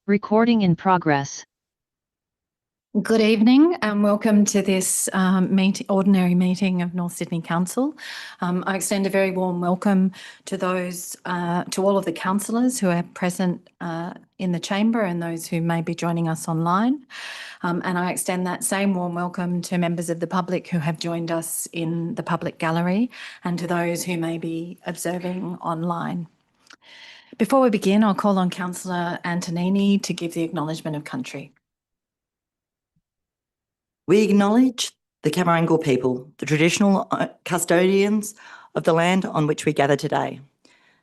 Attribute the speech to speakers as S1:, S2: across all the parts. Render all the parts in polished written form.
S1: Recording in progress.
S2: Good evening and welcome to this ordinary meeting of North Sydney Council. I extend a very warm welcome to all of the councillors who are present in the chamber and those who may be joining us online. And I extend that same warm welcome to members of the public who have joined us in the public gallery and to those who may be observing online. Before we begin, I'll call on Councillor Antonini to give the acknowledgement of country.
S3: We acknowledge the Cammeraygal people, the traditional custodians of the land on which we gather today.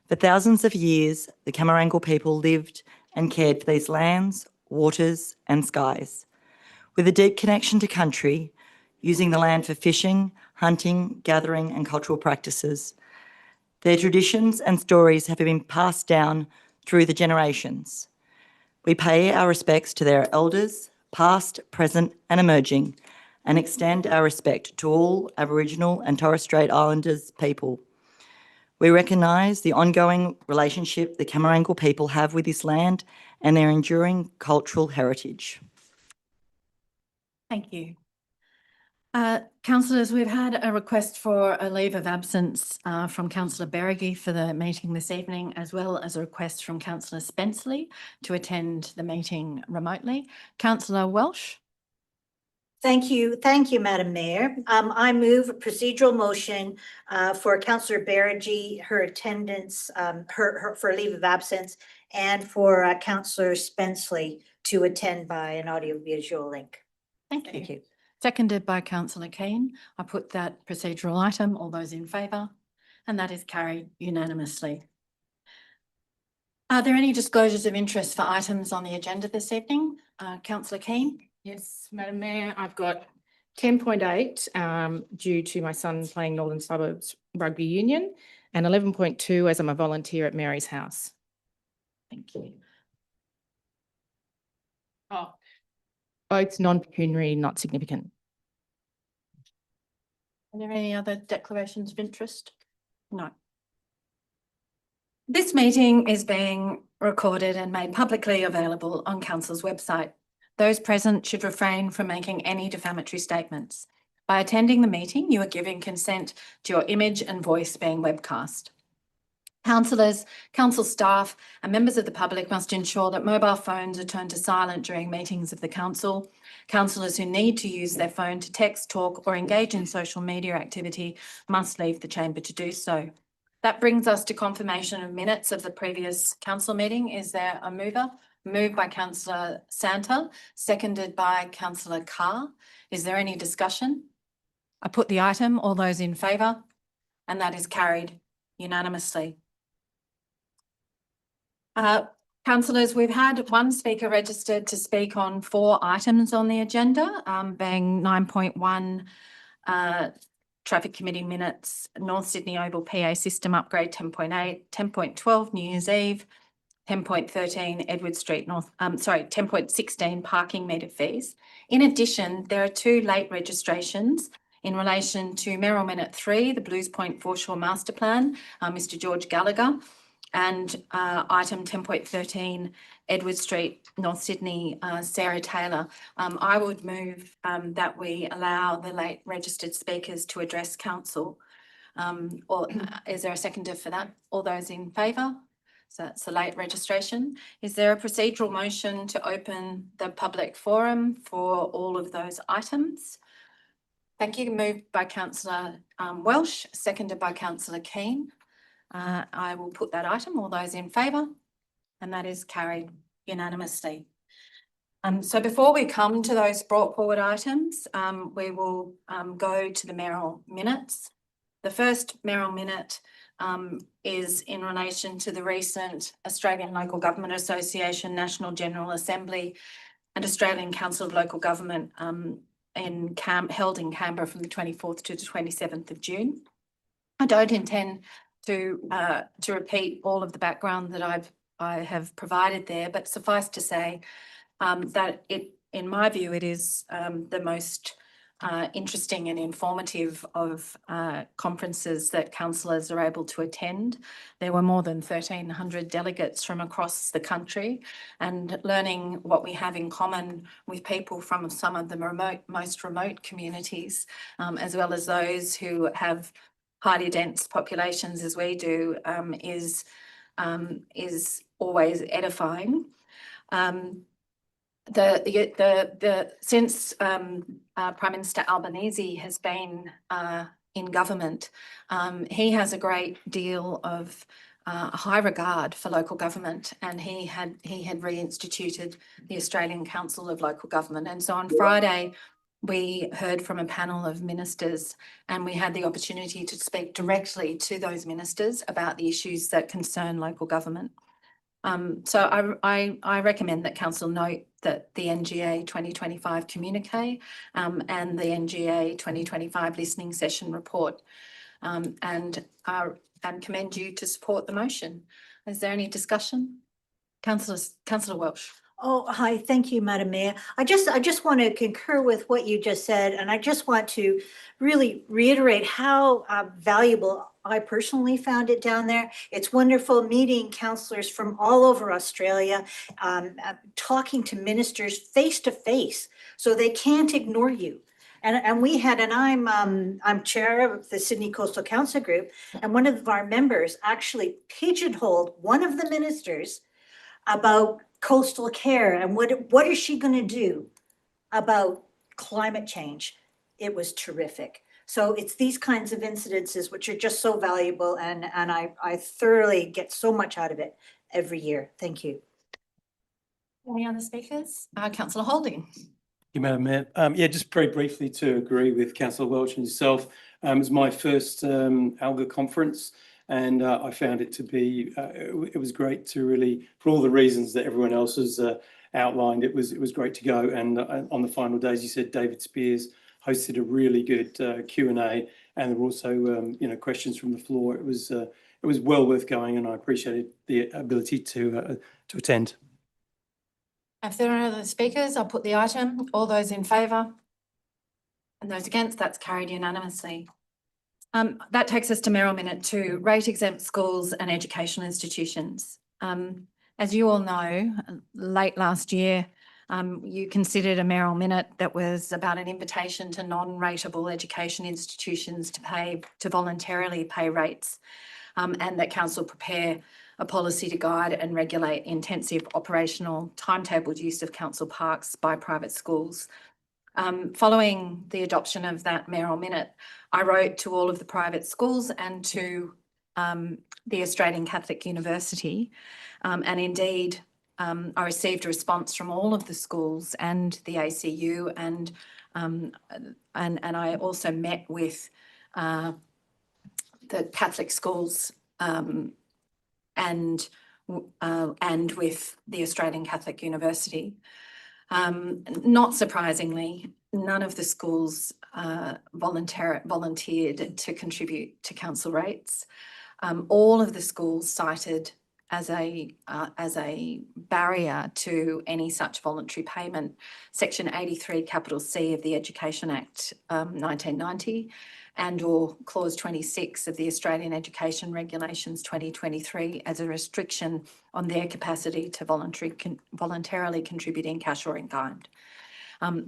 S3: For thousands of years, the Cammeraygal people lived and cared for these lands, waters and skies. With a deep connection to country, using the land for fishing, hunting, gathering and cultural practices. Their traditions and stories have been passed down through the generations. We pay our respects to their elders, past, present and emerging, and extend our respect to all Aboriginal and Torres Strait Islanders people. We recognise the ongoing relationship the Cammeraygal people have with this land and their enduring cultural heritage.
S2: Thank you. Councillors, we've had a request for a leave of absence from Councillor Beregi for the meeting this evening, as well as a request from Councillor Spenceley to attend the meeting remotely. Councillor Welsh.
S4: Thank you, Madam Mayor. I move a procedural motion for Councillor Beregi, her attendance, for leave of absence, and for Councillor Spenceley to attend by an audiovisual link.
S2: Thank you. Seconded by Councillor Keane. I put that procedural item. All those in favour? And that is carried unanimously. Are there any disclosures of interest for items on the agenda this evening? Councillor Keane?
S5: Yes, Madam Mayor, I've got 10.8 due to my son playing Northern Suburbs Rugby Union and 11.2 as I'm a volunteer at Mary's house.
S2: Thank you.
S5: Oh, both non-pecuniary, not significant.
S2: Are there any other declarations of interest? No. This meeting is being recorded and made publicly available on Council's website. Those present should refrain from making any defamatory statements. By attending the meeting, you are giving consent to your image and voice being webcast. Councillors, council staff and members of the public must ensure that mobile phones are turned to silent during meetings of the council. Councillors who need to use their phone to text, talk or engage in social media activity must leave the chamber to do so. That brings us to confirmation of minutes of the previous council meeting. Is there a mover? Moved by Councillor Santa, seconded by Councillor Carr. Is there any discussion? I put the item. All those in favour? And that is carried unanimously. Councillors, we've had one speaker registered to speak on 4 items on the agenda, being 9.1 Traffic Committee minutes, North Sydney Oval PA system upgrade 10.8, 10.12 New Year's Eve, 10.13 Edward Street North, 10.16 parking meter fees. In addition, there are 2 late registrations in relation to Mayoral Minute 3, the Blues Point Foreshore Master Plan, Mr. George Gallagher, and item 10.13 Edward Street, North Sydney, Sarah Taylor. I would move that we allow the late registered speakers to address council. Or is there a seconder for that? All those in favour? So that's the late registration. Is there a procedural motion to open the public forum for all of those items? Thank you. Moved by Councillor Welsh, seconded by Councillor Keane. I will put that item. All those in favour? And that is carried unanimously. So before we come to those brought forward items, we will go to the mayoral minutes. The first mayoral minute is in relation to the recent Australian Local Government Association National General Assembly and Australian Council of Local Government held in Canberra from the 24th to the 27th of June. I don't intend to repeat all of the background that I have provided there, but suffice to say that in my view, it is the most interesting and informative of conferences that councillors are able to attend. There were more than 1,300 delegates from across the country, and learning what we have in common with people from some of the most remote communities, as well as those who have highly dense populations as we do, is always edifying. Since Prime Minister Albanese has been in government, he has a great deal of high regard for local government, and he had reinstituted the Australian Council of Local Government. And so on Friday, we heard from a panel of ministers, and we had the opportunity to speak directly to those ministers about the issues that concern local government. So I recommend that Council note that the NGA 2025 communique and the NGA 2025 listening session report, and commend you to support the motion. Is there any discussion? Councillor Welsh.
S4: Oh, hi. Thank you, Madam Mayor. I just want to concur with what you just said, and I just want to really reiterate how valuable I personally found it down there. It's wonderful meeting councillors from all over Australia, talking to ministers face to face, so they can't ignore you. And we had, and I'm chair of the Sydney Coastal Council Group, and one of our members actually pigeonholed one of the ministers about coastal care and what is she going to do about climate change. It was terrific. So it's these kinds of incidences which are just so valuable, and I thoroughly get so much out of it every year. Thank you.
S2: Any other speakers? Councillor Holding.
S1: Thank you, Madam Mayor. Yeah, just very briefly to agree with Councillor Welch and yourself. It was my first ALGA conference, and I found it to be, it was great to really, for all the reasons that everyone else has outlined, it was great to go. And on the final days, you said David Spears hosted a really good Q&A, and there were also questions from the floor. It was well worth going, and I appreciated the ability to attend.
S2: If there are other speakers, I'll put the item. All those in favour and those against, that's carried unanimously. That takes us to Mayoral Minute 2, rate-exempt schools and educational institutions. As you all know, late last year, you considered a Mayoral Minute that was about an invitation to non-rateable education institutions to voluntarily pay rates, and that Council prepare a policy to guide and regulate intensive operational timetabled use of council parks by private schools. Following the adoption of that Mayoral Minute, I wrote to all of the private schools and to the Australian Catholic University, and indeed I received a response from all of the schools and the ACU, and I also met with the Catholic schools and with the Australian Catholic University. Not surprisingly, none of the schools volunteered to contribute to council rates. All of the schools cited as a barrier to any such voluntary payment Section 83 capital C of the Education Act 1990 and or Clause 26 of the Australian Education Regulations 2023 as a restriction on their capacity to voluntarily contribute in cash or in kind.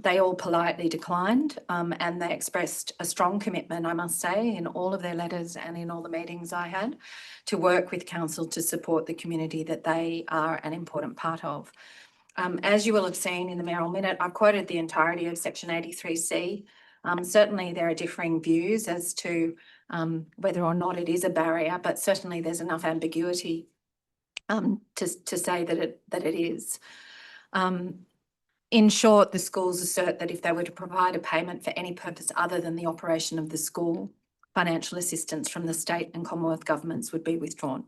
S2: They all politely declined, and they expressed a strong commitment, I must say, in all of their letters and in all the meetings I had, to work with Council to support the community that they are an important part of. As you will have seen in the Mayoral Minute, I've quoted the entirety of Section 83C. Certainly there are differing views as to whether or not it is a barrier, but certainly there's enough ambiguity to say that it is. In short, the schools assert that if they were to provide a payment for any purpose other than the operation of the school, financial assistance from the state and Commonwealth governments would be withdrawn.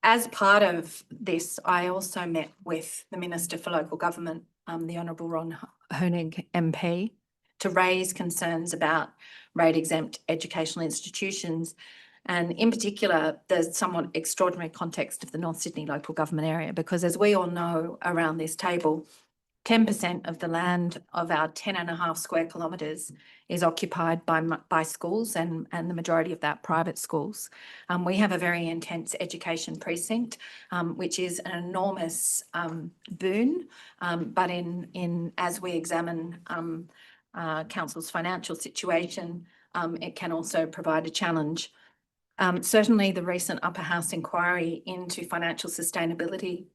S2: As part of this, I also met with the Minister for Local Government, the Honourable Ron Hoenig MP, to raise concerns about rate-exempt educational institutions, and in particular, the somewhat extraordinary context of the North Sydney local government area, because as we all know around this table, 10% of the land of our 10.5 square kilometres is occupied by schools, and the majority of that private schools. We have a very intense education precinct, which is an enormous boon, but as we examine council's financial situation, it can also provide a challenge. Certainly the recent Upper House inquiry into financial sustainability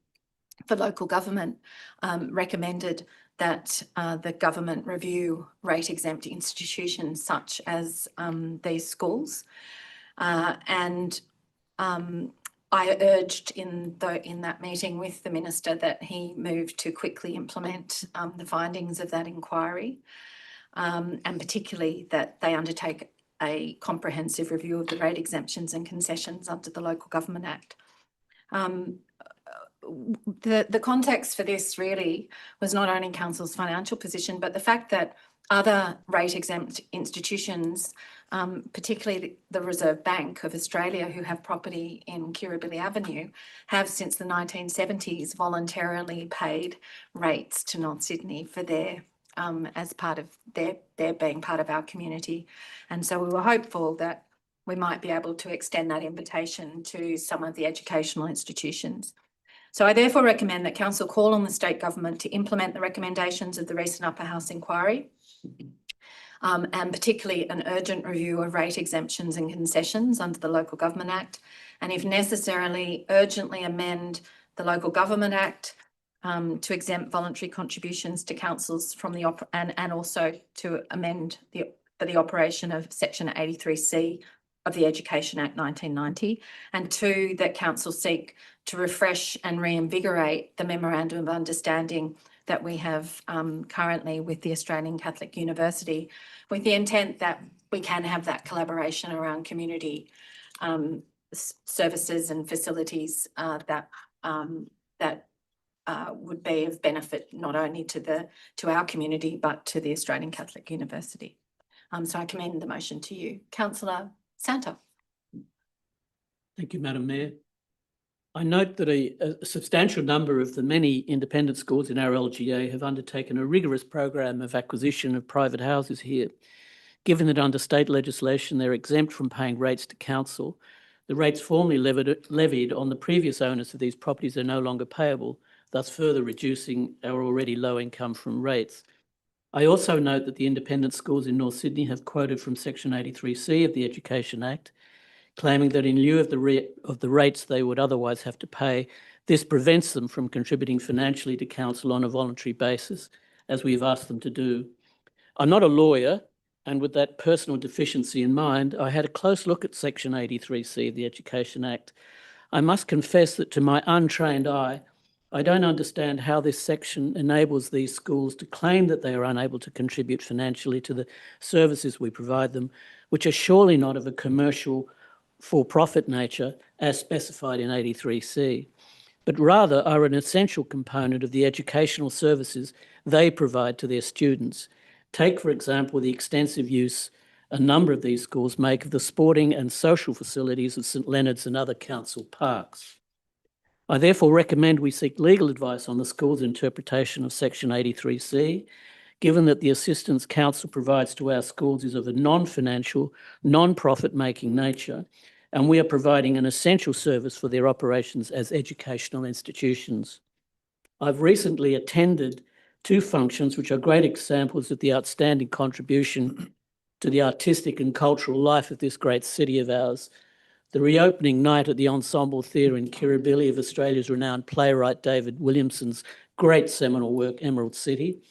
S2: for local government recommended that the government review rate-exempt institutions such as these schools. And I urged in that meeting with the Minister that he move to quickly implement the findings of that inquiry, and particularly that they undertake a comprehensive review of the rate exemptions and concessions under the Local Government Act. The context for this really was not only council's financial position, but the fact that other rate exempt institutions, particularly the Reserve Bank of Australia, who have property in Kirribilli Avenue, have since the 1970s voluntarily paid rates to North Sydney for their as part of their being part of our community. And so we were hopeful that we might be able to extend that invitation to some of the educational institutions. So I therefore recommend that council call on the state government to implement the recommendations of the recent Upper House inquiry, and particularly an urgent review of rate exemptions and concessions under the Local Government Act, and if necessarily urgently amend the Local Government Act to exempt voluntary contributions to councils from the and also to amend for the operation of Section 83C of the Education Act 1990, and 2, that council seek to refresh and reinvigorate the Memorandum of Understanding that we have currently with the Australian Catholic University, with the intent that we can have that collaboration around community services and facilities that would be of benefit not only to our community but to the Australian Catholic University. So I commend the motion to you, Councillor Santa.
S6: Thank you, Madam Mayor. I note that a substantial number of the many independent schools in our LGA have undertaken a rigorous program of acquisition of private houses here. Given that under state legislation they're exempt from paying rates to council, the rates formerly levied on the previous owners of these properties are no longer payable, thus further reducing our already low income from rates. I also note that the independent schools in North Sydney have quoted from Section 83C of the Education Act, claiming that in lieu of the rates they would otherwise have to pay, this prevents them from contributing financially to council on a voluntary basis, as we've asked them to do. I'm not a lawyer, and with that personal deficiency in mind, I had a close look at Section 83C of the Education Act. I must confess that to my untrained eye, I don't understand how this section enables these schools to claim that they are unable to contribute financially to the services we provide them, which are surely not of a commercial for-profit nature as specified in 83C, but rather are an essential component of the educational services they provide to their students. Take, for example, the extensive use a number of these schools make of the sporting and social facilities of St Leonard's and other council parks. I therefore recommend we seek legal advice on the school's interpretation of Section 83C, given that the assistance council provides to our schools is of a non-financial, non-profit-making nature, and we are providing an essential service for their operations as educational institutions. I've recently attended 2 functions which are great examples of the outstanding contribution to the artistic and cultural life of this great city of ours. The reopening night at the Ensemble Theatre in Kirribilli of Australia's renowned playwright David Williamson's great seminal work, Emerald City,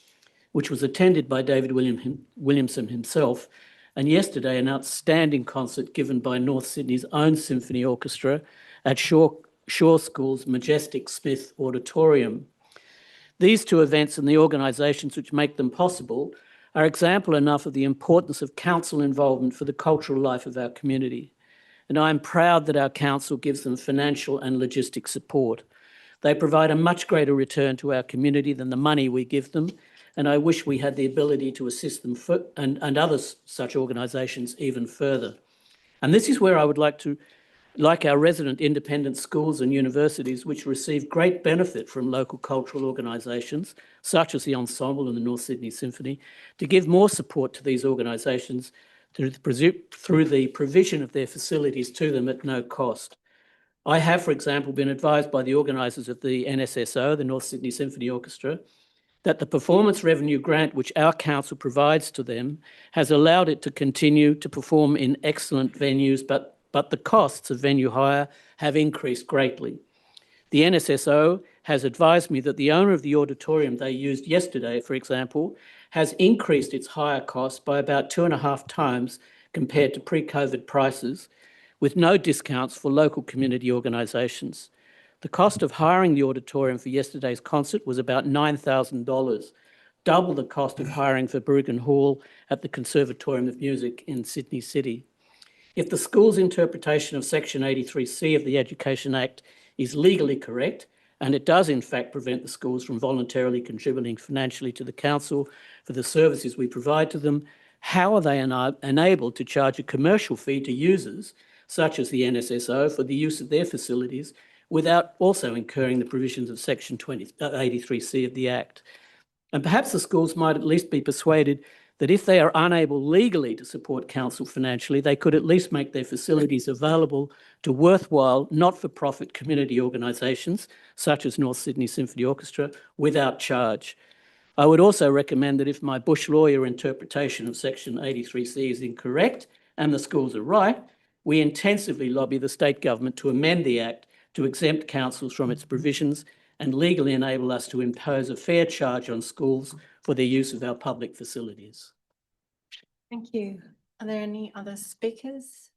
S6: which was attended by David Williamson himself, and yesterday an outstanding concert given by North Sydney's own symphony orchestra at Shore School's majestic Smith Auditorium. These 2 events and the organisations which make them possible are example enough of the importance of council involvement for the cultural life of our community. And I am proud that our council gives them financial and logistic support. They provide a much greater return to our community than the money we give them, and I wish we had the ability to assist them and other such organisations even further. And this is where I would like to like our resident independent schools and universities, which receive great benefit from local cultural organisations, such as the Ensemble and the North Sydney Symphony, to give more support to these organisations through the provision of their facilities to them at no cost. I have, for example, been advised by the organisers of the NSSO, the North Sydney Symphony Orchestra, that the performance revenue grant which our council provides to them has allowed it to continue to perform in excellent venues, but the costs of venue hire have increased greatly. The NSSO has advised me that the owner of the auditorium they used yesterday, for example, has increased its hire costs by about 2.5 times compared to pre-COVID prices, with no discounts for local community organisations. The cost of hiring the auditorium for yesterday's concert was about $9,000, double the cost of hiring for Berrigan Hall at the Conservatorium of Music in Sydney City. If the school's interpretation of Section 83C of the Education Act is legally correct, and it does in fact prevent the schools from voluntarily contributing financially to the council for the services we provide to them, how are they enabled to charge a commercial fee to users, such as the NSSO, for the use of their facilities, without also incurring the provisions of Section 83C of the Act? And perhaps the schools might at least be persuaded that if they are unable legally to support council financially, they could at least make their facilities available to worthwhile not-for-profit community organisations, such as North Sydney Symphony Orchestra, without charge. I would also recommend that if my bush lawyer interpretation of Section 83C is incorrect and the schools are right, we intensively lobby the state government to amend the Act to exempt councils from its provisions and legally enable us to impose a fair charge on schools for their use of our public facilities.
S2: Thank you. Are there any other speakers?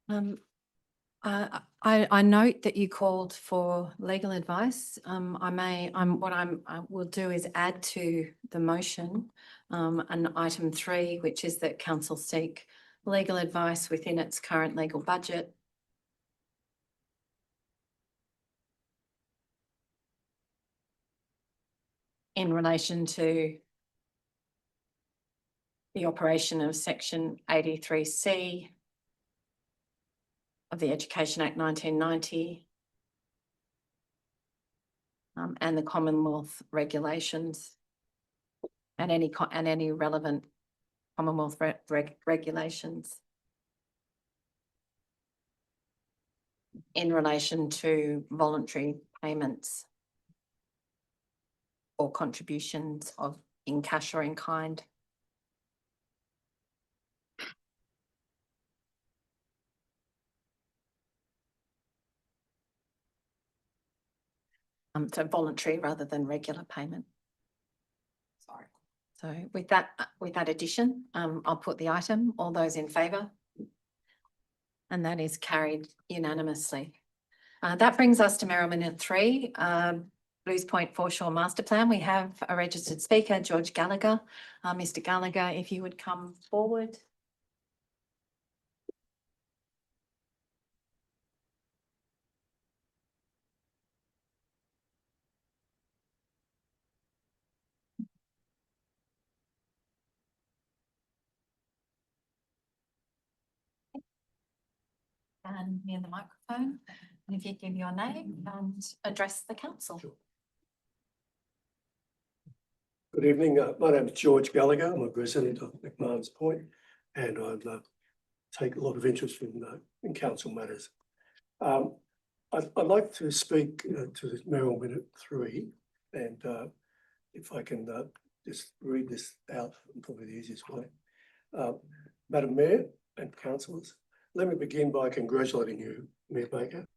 S2: I note that you called for legal advice. I will do is add to the motion an item 3, which is that council seek legal advice within its current legal budget in relation to the operation of Section 83C of the Education Act 1990 and the Commonwealth regulations and any relevant Commonwealth regulations in relation to voluntary payments or contributions in cash or in kind. So voluntary rather than regular payment. Sorry. So with that addition, I'll put the item. All those in favour? And that is carried unanimously. That brings us to Mayoral Minute 3, Blues Point Foreshore Master Plan. We have a registered speaker, George Gallagher. Mr. Gallagher, if you would come forward. And near the microphone, and if you give your name and address the council.
S7: Sure. Good evening. My name is George Gallagher. I'm a resident of McMahon's Point, and I take a lot of interest in council matters. I'd like to speak to this Mayoral Minute 3, and if I can just read this out, probably the easiest way. Madam Mayor and councillors, let me begin by congratulating you, Mayor Baker,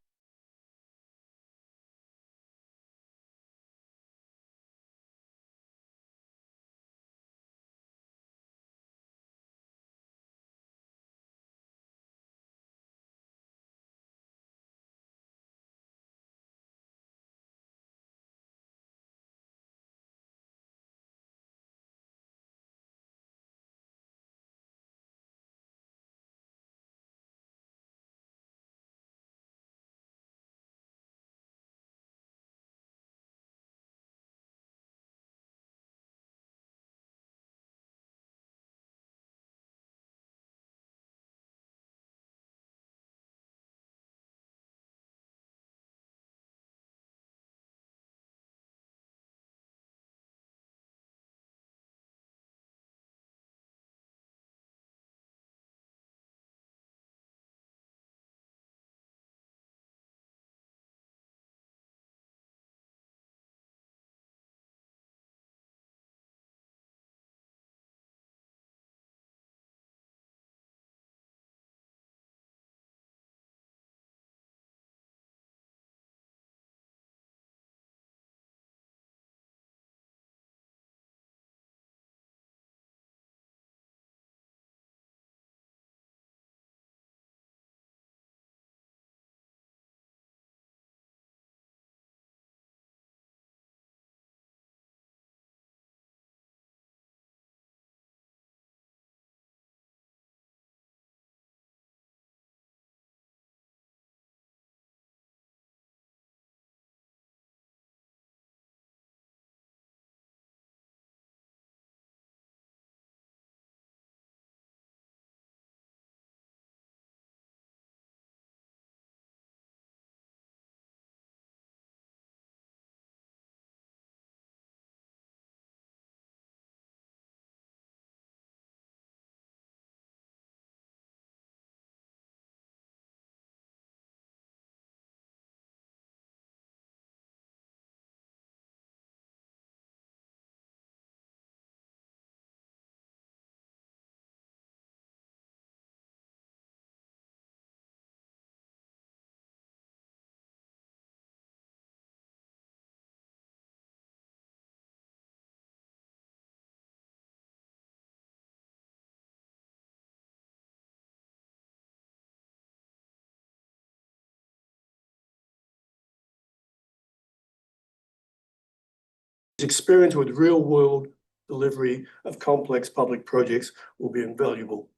S7: experience with real-world delivery of complex public projects will be invaluable.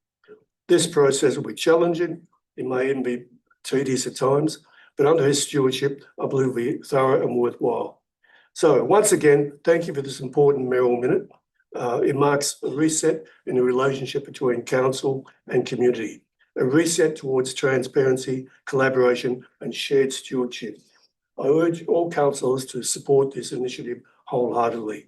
S7: This process will be challenging. It may even be tedious at times, but under his stewardship, I believe it will be thorough and worthwhile. So once again, thank you for this important mayoral minute. It marks a reset in the relationship between council and community, a reset towards transparency, collaboration, and shared stewardship. I urge all councillors to support this initiative wholeheartedly.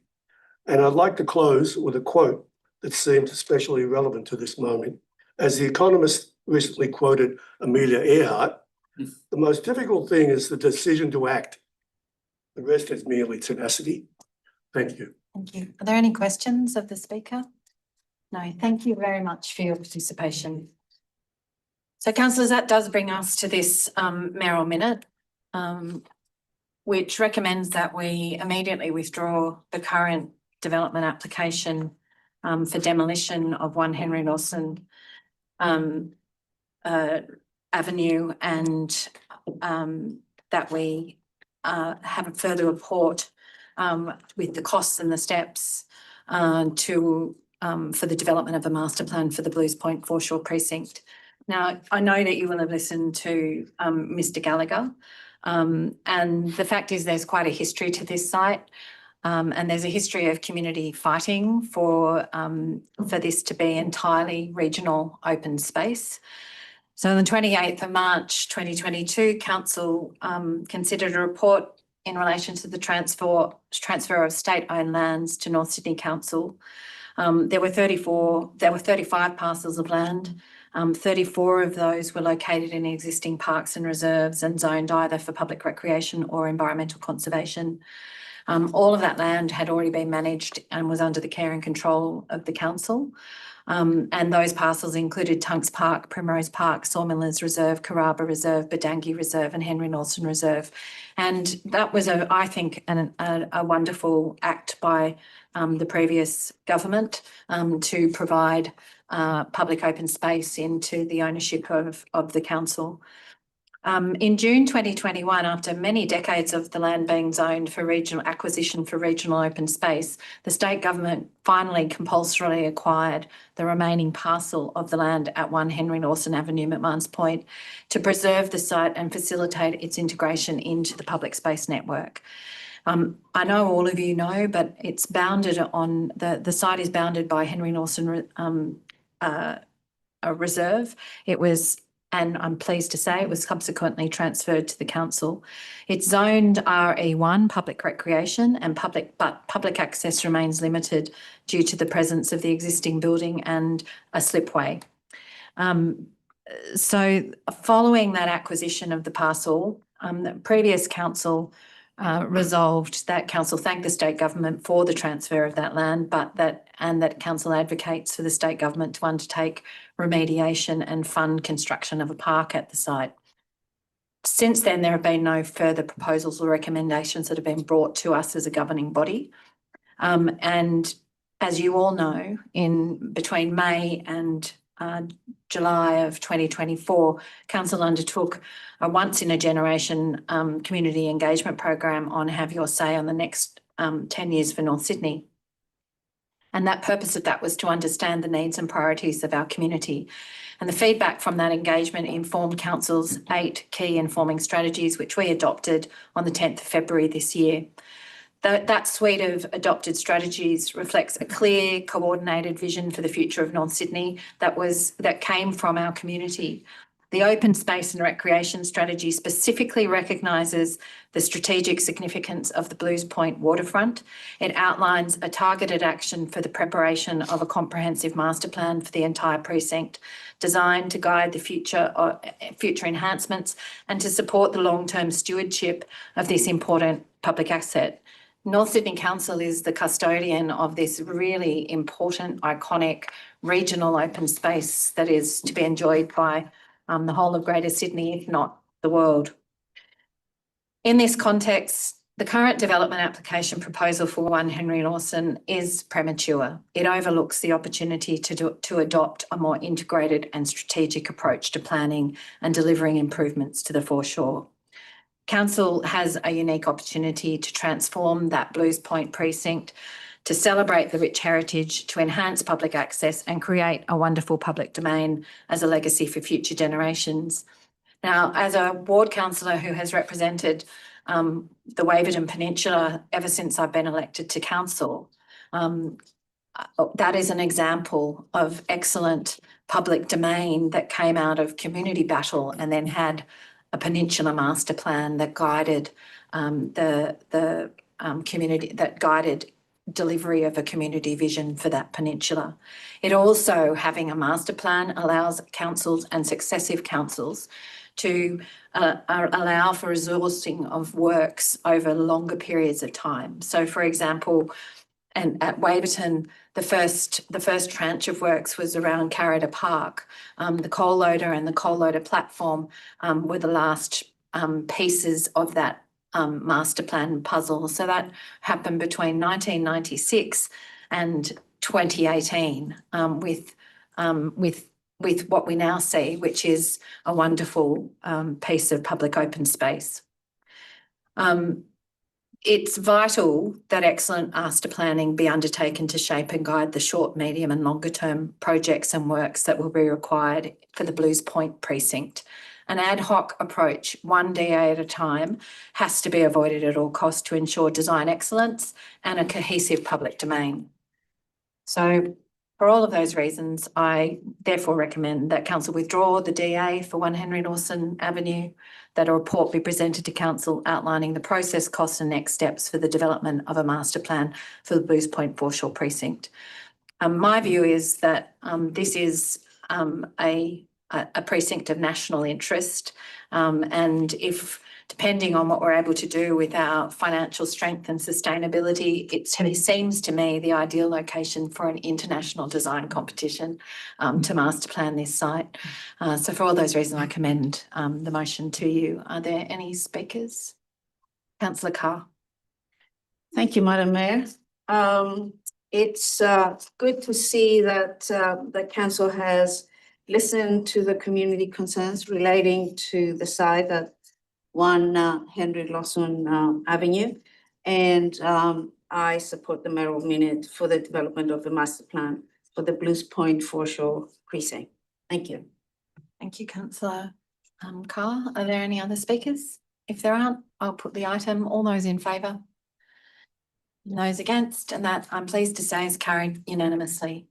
S7: And I'd like to close with a quote that seems especially relevant to this moment. As The Economist recently quoted Amelia Earhart, the most difficult thing is the decision to act. The rest is merely tenacity. Thank you.
S2: Thank you. Are there any questions of the speaker? No, thank you very much for your participation. So councillors, that does bring us to this mayoral minute, which recommends that we immediately withdraw the current development application for demolition of 1 Henry Lawson Avenue, and that we have a further report with the costs and the steps for the development of a master plan for the Blues Point Foreshore Precinct. Now, I know that you will have listened to Mr. Gallagher, and the fact is there's quite a history to this site, and there's a history of community fighting for this to be entirely regional open space. So on the 28th of March 2022, Council considered a report in relation to the transfer of state-owned lands to North Sydney Council. There were 35 parcels of land. 34 of those were located in existing parks and reserves and zoned either for public recreation or environmental conservation. All of that land had already been managed and was under the care and control of the council. And those parcels included Tunks Park, Primrose Park, Sawmillers Reserve, Carraba Reserve, Badangi Reserve and Henry Lawson Reserve. And that was, I think, a wonderful act by the previous government to provide public open space into the ownership of the council. In June 2021, after many decades of the land being zoned for regional acquisition for regional open space, the state government finally compulsorily acquired the remaining parcel of the land at 1 Henry Lawson Avenue, McMahon's Point, to preserve the site and facilitate its integration into the public space network. I know all of you know, but it's bounded on the site is bounded by Henry Lawson Reserve. It was, and I'm pleased to say it was subsequently transferred to the council. It's zoned RE1, public recreation, and public access remains limited due to the presence of the existing building and a slipway. So following that acquisition of the parcel, the previous council resolved that council thanked the state government for the transfer of that land, that council advocates for the state government to undertake remediation and fund construction of a park at the site. Since then, there have been no further proposals or recommendations that have been brought to us as a governing body. And as you all know, in between May and July of 2024, council undertook a once-in-a-generation community engagement program on Have Your Say on the next 10 years for North Sydney. And that purpose of that was to understand the needs and priorities of our community. And the feedback from that engagement informed council's 8 key informing strategies, which we adopted on the 10th of February this year. That suite of adopted strategies reflects a clear, coordinated vision for the future of North Sydney that came from our community. The open space and recreation strategy specifically recognises the strategic significance of the Blues Point waterfront. It outlines a targeted action for the preparation of a comprehensive master plan for the entire precinct, designed to guide the future enhancements and to support the long-term stewardship of this important public asset. North Sydney Council is the custodian of this really important, iconic regional open space that is to be enjoyed by the whole of Greater Sydney, if not the world. In this context, the current development application proposal for 1 Henry Lawson is premature. It overlooks the opportunity to adopt a more integrated and strategic approach to planning and delivering improvements to the foreshore. Council has a unique opportunity to transform that Blues Point precinct, to celebrate the rich heritage, to enhance public access and create a wonderful public domain as a legacy for future generations. Now, as a ward councillor who has represented the Waverton Peninsula ever since I've been elected to council, that is an example of excellent public domain that came out of community battle and then had a peninsula master plan that guided the community, that guided delivery of a community vision for that peninsula. It also, having a master plan, allows councils and successive councils to allow for resourcing of works over longer periods of time. So, for example, and at Waverton, the first tranche of works was around Carrada Park. The coal loader and the coal loader platform were the last pieces of that master plan puzzle. So that happened between 1996 and 2018 with what we now see, which is a wonderful piece of public open space. It's vital that excellent master planning be undertaken to shape and guide the short, medium and longer term projects and works that will be required for the Blues Point precinct. An ad hoc approach, one DA at a time, has to be avoided at all costs to ensure design excellence and a cohesive public domain. So, for all of those reasons, I therefore recommend that Council withdraw the DA for 1 Henry Lawson Avenue, that a report be presented to Council outlining the process, costs and next steps for the development of a master plan for the Blues Point Foreshore precinct. My view is that this is a precinct of national interest, and if, depending on what we're able to do with our financial strength and sustainability, it seems to me the ideal location for an international design competition to master plan this site. So for all those reasons, I commend the motion to you. Are there any speakers? Councillor Carr.
S8: Thank you, Madam Mayor. It's good to see that the council has listened to the community concerns relating to the site at 1 Henry Lawson Avenue, and I support the mayoral minute for the development of the master plan for the Blues Point Foreshore precinct. Thank you.
S2: Thank you, Councillor Carr. Are there any other speakers? If there aren't, I'll put the item. All those in favour? Those against? And that, I'm pleased to say, is carried unanimously.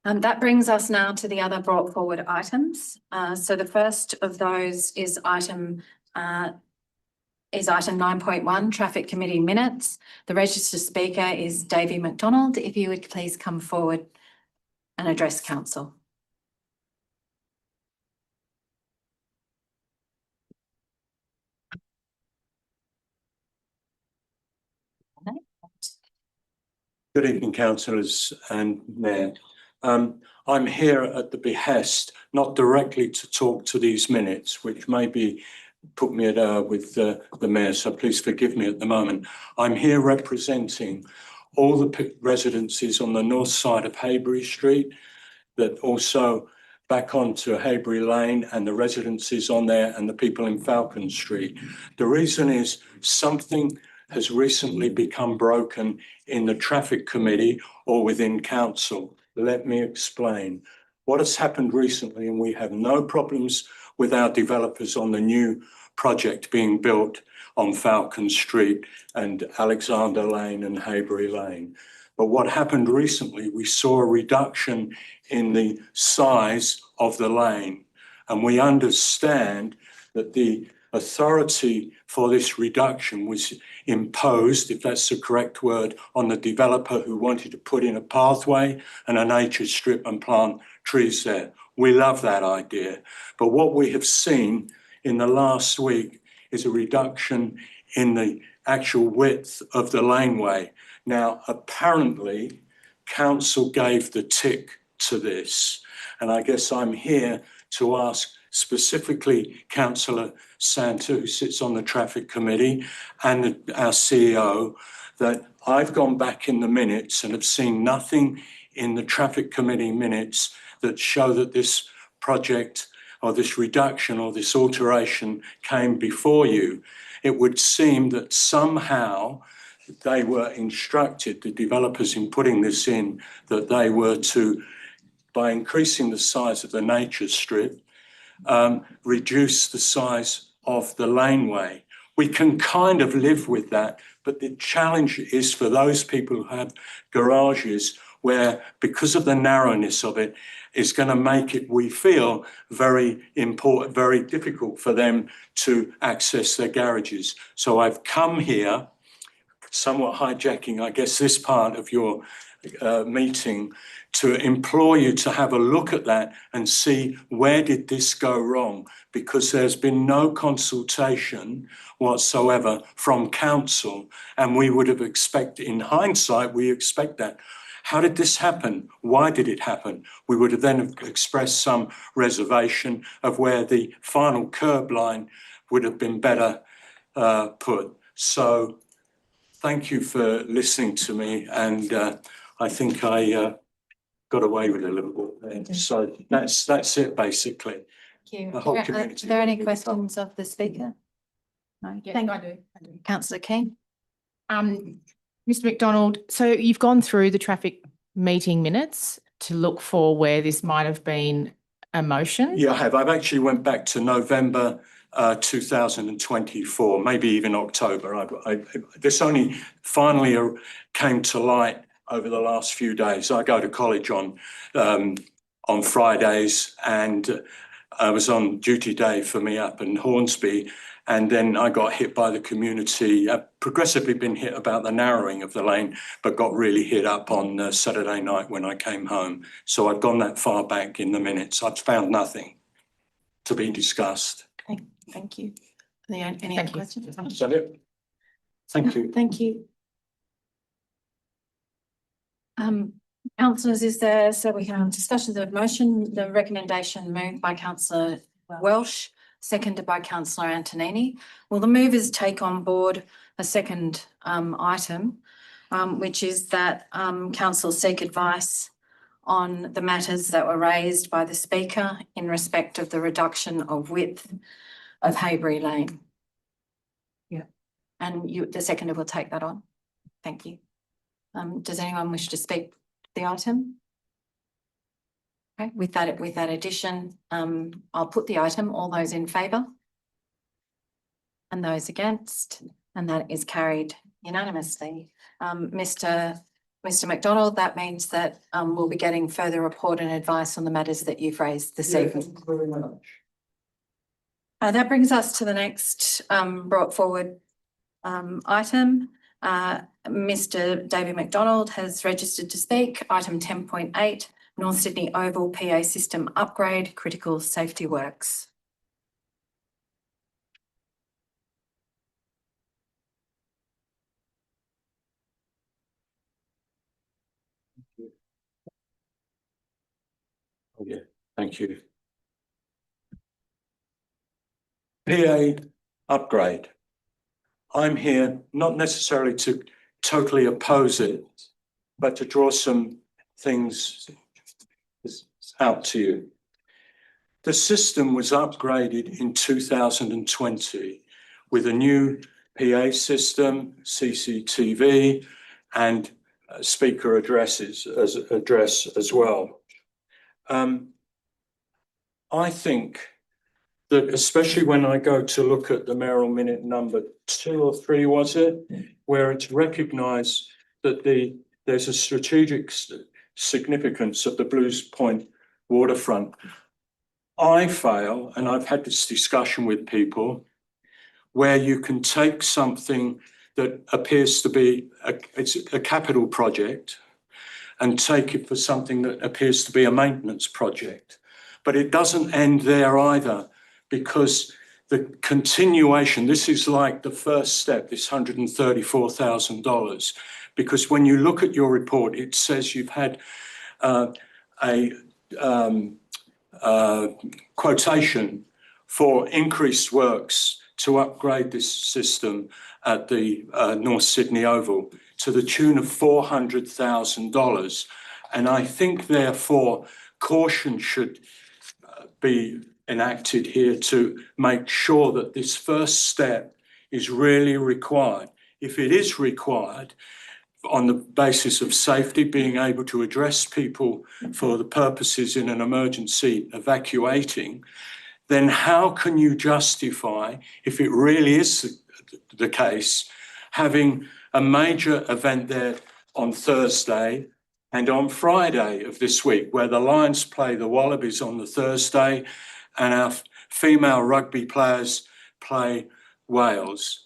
S2: That brings us now to the other brought forward items. So the first of those is item 9.1, Traffic Committee Minutes. The registered speaker is Davey McDonald. If you would please come forward and address Council.
S9: Good evening, councillors and Mayor. I'm here at the behest, not directly to talk to these minutes, which maybe put me at with the Mayor, so please forgive me at the moment. I'm here representing all the residences on the north side of Haybery Street, that also back onto Haybery Lane and the residences on there and the people in Falcon Street. The reason is something has recently become broken in the traffic committee or within council. Let me explain. What has happened recently, and we have no problems with our developers on the new project being built on Falcon Street and Alexander Lane and Haybery Lane. But what happened recently, we saw a reduction in the size of the lane, and we understand that the authority for this reduction was imposed, if that's the correct word, on the developer who wanted to put in a pathway and a nature strip and plant trees there. We love that idea. But what we have seen in the last week is a reduction in the actual width of the laneway. Now, apparently, council gave the tick to this, and I guess I'm here to ask specifically Councillor Santa, who sits on the traffic committee, and our CEO, that I've gone back in the minutes and have seen nothing in the traffic committee minutes that show that this project or this reduction or this alteration came before you, it would seem that somehow they were instructed, the developers in putting this in, that they were to, by increasing the size of the nature strip, reduce the size of the laneway. We can kind of live with that, but the challenge is for those people who have garages where, because of the narrowness of it, it's going to make it, we feel, very important, very difficult for them to access their garages. So I've come here, somewhat hijacking, I guess, this part of your meeting, to implore you to have a look at that and see where did this go wrong, because there's been no consultation whatsoever from council, and we would have expected, in hindsight, we expect that. How did this happen? Why did it happen? We would have then expressed some reservation of where the final curb line would have been better put. So thank you for listening to me, and I think I got away with it a little bit. So that's it, basically.
S2: Thank you.
S9: The whole
S2: Are
S9: community.
S2: there any questions of the speaker? No,
S5: Yes,
S2: thank
S5: I do.
S2: Councillor King.
S5: Mr. McDonald, so you've gone through the traffic meeting minutes to look for where this might have been a motion?
S9: Yeah, I have. I've actually went back to November 2024, maybe even October. This only finally came to light over the last few days. I go to college on Fridays, and I was on duty day for me up in Hornsby, and then I got hit by the community. I've progressively been hit about the narrowing of the lane, but got really hit up on Saturday night when I came home. So I've gone that far back in the minutes. I've found nothing to be discussed.
S2: Okay, thank you. Any other
S5: Thank you.
S2: questions?
S9: Is that it? Thank you.
S2: Thank you. Councillors, is there, so we can discuss the motion, the recommendation moved by Councillor Welsh, seconded by Councillor Antonini. Will the movers take on board a second item, which is that council seek advice on the matters that were raised by the speaker in respect of the reduction of width of Haybery Lane?
S5: Yeah.
S2: And you, the seconder, will take that on. Thank you. Does anyone wish to speak to the item? Okay, with that addition, I'll put the item. All those in favour? And those against? And that is carried unanimously. Mr. McDonald, that means that we'll be getting further report and advice on the matters that you've raised this evening.
S9: Thank you very much.
S2: That brings us to the next brought forward item. Mr. David McDonald has registered to speak. Item 10.8, North Sydney Oval PA system upgrade, critical safety works.
S9: Oh, yeah, thank you. PA upgrade. I'm here not necessarily to totally oppose it, but to draw some things out to you. The system was upgraded in 2020 with a new PA system, CCTV, and speaker address as well. I think that especially when I go to look at the Mayoral minute number 2 or 3, was it, where it's recognised that there's a strategic significance of the Blues Point waterfront. I fail, and I've had this discussion with people, where you can take something that appears to be it's a capital project and take it for something that appears to be a maintenance project. But it doesn't end there either, because the continuation, this is like the first step, this $134,000, because when you look at your report, it says you've had a quotation for increased works to upgrade this system at the North Sydney Oval to the tune of $400,000. And I think, therefore, caution should be enacted here to make sure that this first step is really required. If it is required, on the basis of safety, being able to address people for the purposes in an emergency evacuating, then how can you justify, if it really is the case, having a major event there on Thursday and on Friday of this week, where the Lions play the Wallabies on the Thursday and our female rugby players play Wales?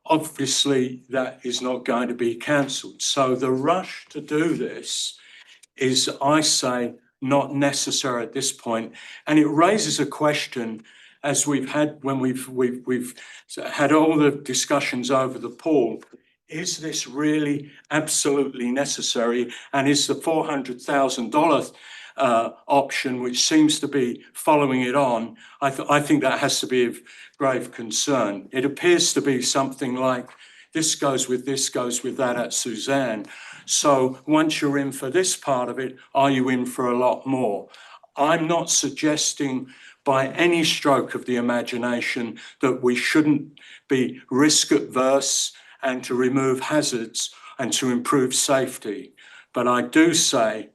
S9: Obviously, that is not going to be cancelled. So the rush to do this is, I say, not necessary at this point. And it raises a question, as we've had when we've had all the discussions over the pool. Is this really absolutely necessary? And is the $400,000 option, which seems to be following it on, I think that has to be of grave concern. It appears to be something like this goes with that at Suzanne. So once you're in for this part of it, are you in for a lot more? I'm not suggesting by any stroke of the imagination that we shouldn't be risk adverse and to remove hazards and to improve safety. But I do say,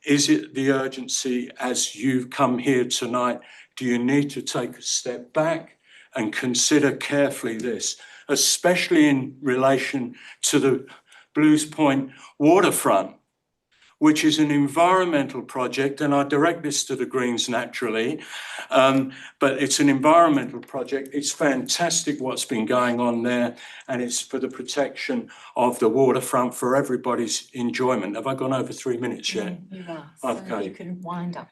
S9: is it the urgency as you've come here tonight? Do you need to take a step back and consider carefully this, especially in relation to the Blues Point waterfront, which is an environmental project, and I direct this to the Greens naturally, but it's an environmental project. It's fantastic what's been going on there, and it's for the protection of the waterfront for everybody's enjoyment. Have I gone over 3 minutes yet?
S2: You are,
S9: Okay.
S2: so you can wind up.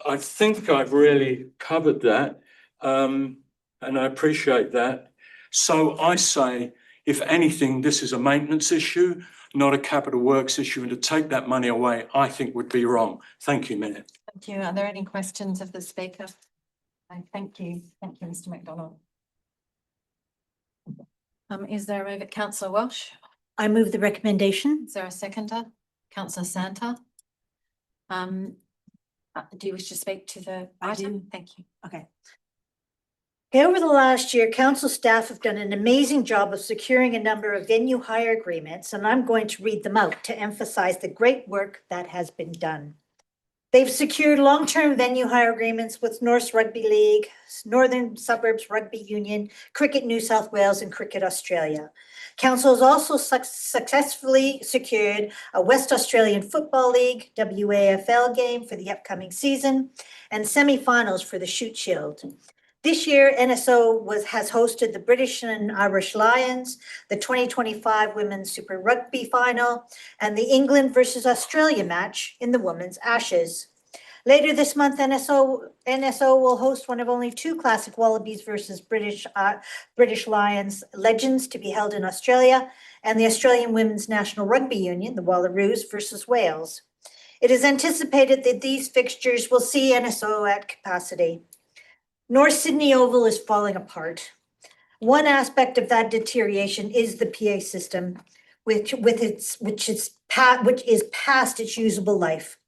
S9: I think I've really covered that, and I appreciate that. So I say, if anything, this is a maintenance issue, not a capital works issue, and to take that money away, I think would be wrong. Thank you, Mayor.
S2: Thank you. Are there any questions of the speaker? Thank you. Thank you, Mr. McDonald. Is there a mover? Councillor Welsh?
S4: I move the recommendation.
S2: Is there a seconder? Councillor Santa? Do you wish to speak to the
S4: I
S2: item?
S4: do.
S2: Thank you.
S4: Okay. Okay, over the last year, council staff have done an amazing job of securing a number of venue hire agreements, and I'm going to read them out to emphasize the great work that has been done. They've secured long-term venue hire agreements with North Rugby League, Northern Suburbs Rugby Union, Cricket New South Wales, and Cricket Australia. Council has also successfully secured a West Australian Football League WAFL game for the upcoming season and semi-finals for the Shoot Shield. This year, NSO has hosted the British and Irish Lions, the 2025 Women's Super Rugby Final, and the England versus Australia match in the Women's Ashes. Later this month, NSO will host one of only two Classic Wallabies versus British Lions Legends to be held in Australia, and the Australian Women's National Rugby Union, the Wallaroos versus Wales. It is anticipated that these fixtures will see NSO at capacity. North Sydney Oval is falling apart. One aspect of that deterioration is the PA system, which is past its usable life.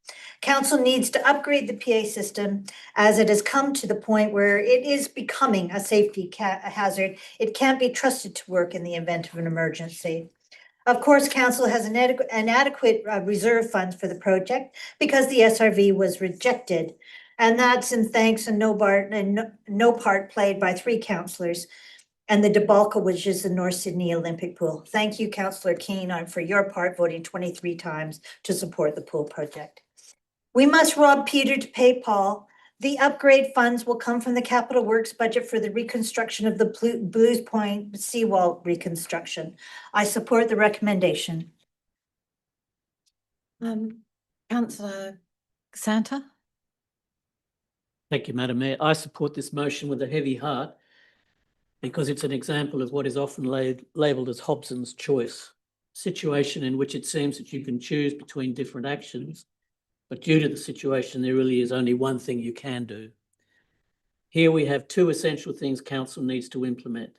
S4: Council needs to upgrade the PA system as it has come to the point where it is becoming a safety hazard. It can't be trusted to work in the event of an emergency. Of course, council has an adequate reserve funds for the project because the SRV was rejected. And that's in thanks and no part played by three councillors and the debacle, which is the North Sydney Olympic Pool. Thank you, Councillor Keane, for your part, voting 23 times to support the pool project. We must rob Peter to pay Paul. The upgrade funds will come from the Capital Works budget for the reconstruction of the Blues Point seawall reconstruction. I support the recommendation.
S2: Councillor Santa?
S6: Thank you, Madam Mayor. I support this motion with a heavy heart because it's an example of what is often labelled as Hobson's choice, a situation in which it seems that you can choose between different actions, but due to the situation, there really is only one thing you can do. Here we have two essential things council needs to implement,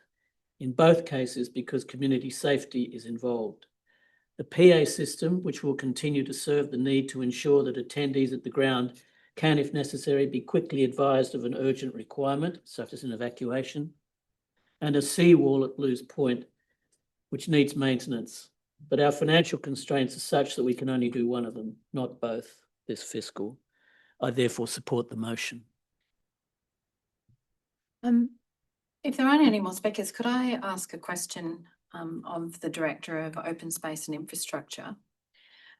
S6: in both cases because community safety is involved. The PA system, which will continue to serve the need to ensure that attendees at the ground can, if necessary, be quickly advised of an urgent requirement, such as an evacuation, and a seawall at Blues Point, which needs maintenance. But our financial constraints are such that we can only do one of them, not both, this fiscal. I therefore support the motion.
S2: If there aren't any more speakers, could I ask a question of the Director of Open Space and Infrastructure?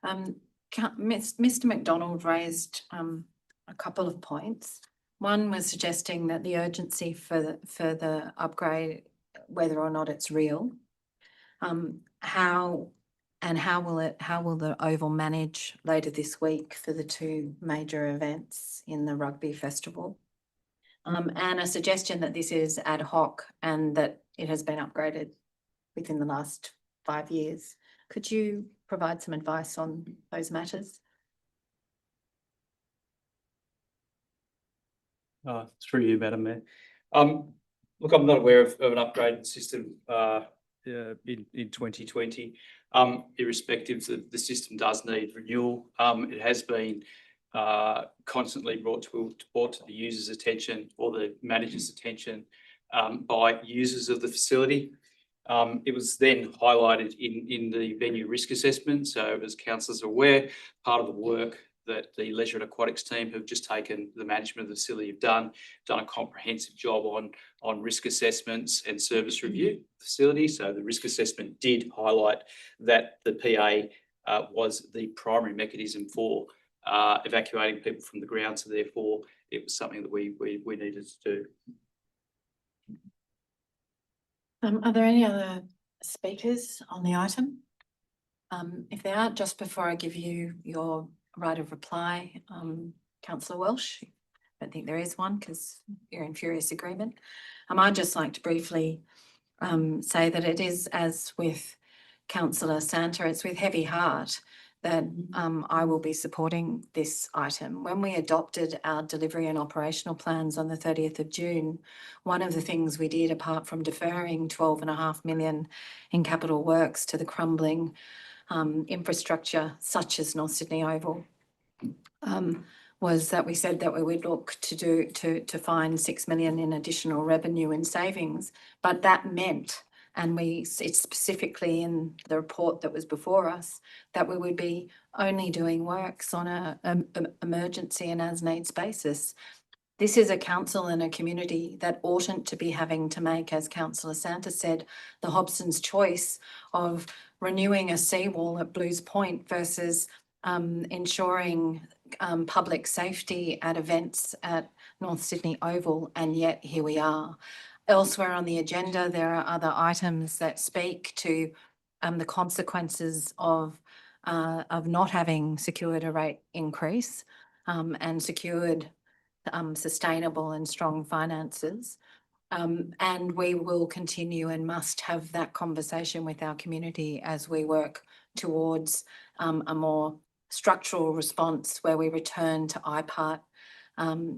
S2: Mr. McDonald raised a couple of points. One was suggesting that the urgency for the upgrade, whether or not it's real, how will the Oval manage later this week for the two major events in the rugby festival? And a suggestion that this is ad hoc and that it has been upgraded within the last 5 years. Could you provide some advice on those matters?
S10: Through you, Madam Mayor. Look, I'm not aware of an upgraded system in 2020. Irrespective, the system does need renewal. It has been constantly brought to the user's attention or the manager's attention by users of the facility. It was then highlighted in the venue risk assessment. So as councillors are aware, part of the work that the Leisure and Aquatics team have just taken the management of the facility have done a comprehensive job on risk assessments and service review of the facility. So the risk assessment did highlight that the PA was the primary mechanism for evacuating people from the ground. So therefore, it was something that we needed to do.
S2: Are there any other speakers on the item? If there aren't, just before I give you your right of reply, Councillor Welsh, I don't think there is one because you're in furious agreement. I'd just like to briefly say that it is, as with Councillor Santa, it's with heavy heart that I will be supporting this item. When we adopted our delivery and operational plans on the 30th of June, one of the things we did, apart from deferring 12.5 million in capital works to the crumbling infrastructure such as North Sydney Oval, was that we said that we would look to find 6 million in additional revenue and savings. But that meant, and it's specifically in the report that was before us, that we would be only doing works on an emergency and as needs basis. This is a council and a community that oughtn't to be having to make, as Councillor Santa said, the Hobson's choice of renewing a seawall at Blues Point versus ensuring public safety at events at North Sydney Oval, and yet here we are. Elsewhere on the agenda, there are other items that speak to the consequences of not having secured a rate increase and secured sustainable and strong finances. And we will continue and must have that conversation with our community as we work towards a more structural response where we return to IPART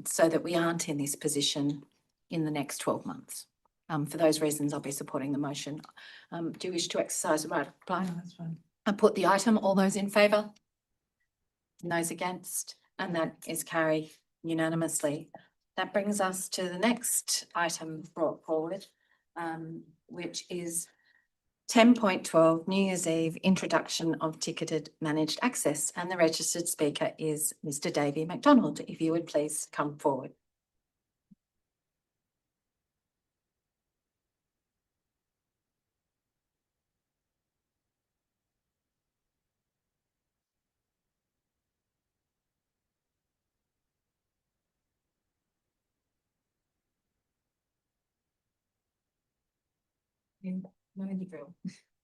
S2: so that we aren't in this position in the next 12 months. For those reasons, I'll be supporting the motion. Do you wish to exercise the right of reply?
S5: No, that's fine.
S2: I put the item. All those in favour? Those against? And that is carried unanimously. That brings us to the next item brought forward, which is 10.12, New Year's Eve, introduction of ticketed managed access. And the registered speaker is Mr. Davey McDonald. If you would please come forward.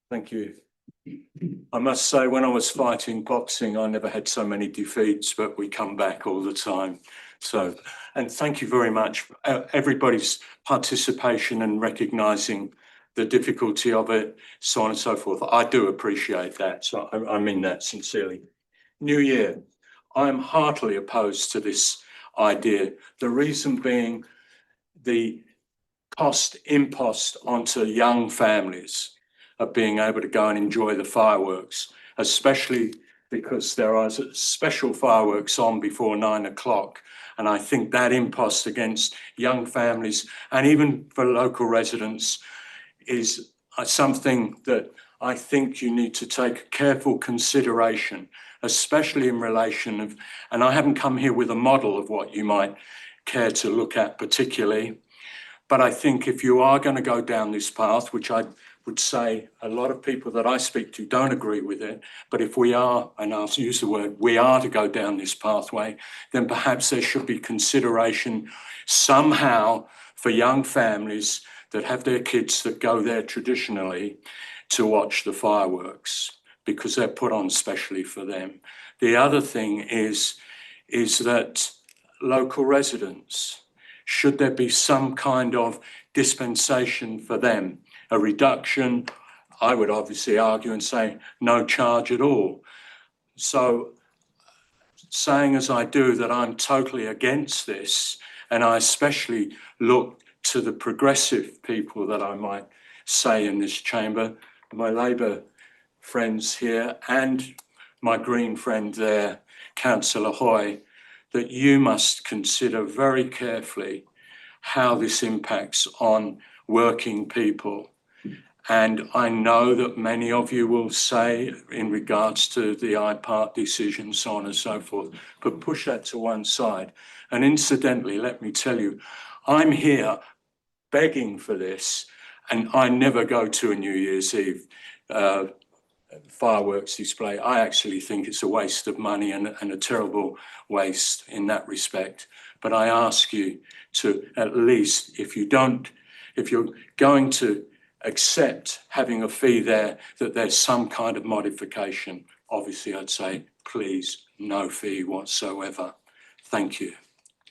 S9: Thank you. I must say, when I was fighting boxing, I never had so many defeats, but we come back all the time. So, and thank you very much for everybody's participation and recognising the difficulty of it, so on and so forth. I do appreciate that. So I mean that sincerely. New Year. I am heartily opposed to this idea. The reason being the cost impost onto young families of being able to go and enjoy the fireworks, especially because there are special fireworks on before 9 o'clock. And I think that impost against young families and even for local residents is something that I think you need to take careful consideration, especially in relation of, and I haven't come here with a model of what you might care to look at particularly, but I think if you are going to go down this path, which I would say a lot of people that I speak to don't agree with it, but if we are, and I'll use the word, we are to go down this pathway, then perhaps there should be consideration somehow for young families that have their kids that go there traditionally to watch the fireworks because they're put on specially for them. The other thing is that local residents, should there be some kind of dispensation for them, a reduction? I would obviously argue and say no charge at all. So saying as I do that I'm totally against this, and I especially look to the progressive people that I might say in this chamber, my Labour friends here and my Green friend there, Councillor Hoy, that you must consider very carefully how this impacts on working people. And I know that many of you will say in regards to the IPART decision, so on and so forth, but push that to one side. And incidentally, let me tell you, I'm here begging for this, and I never go to a New Year's Eve fireworks display. I actually think it's a waste of money and a terrible waste in that respect. But I ask you to at least, if you're going to accept having a fee there, that there's some kind of modification. Obviously, I'd say, please, no fee whatsoever. Thank you.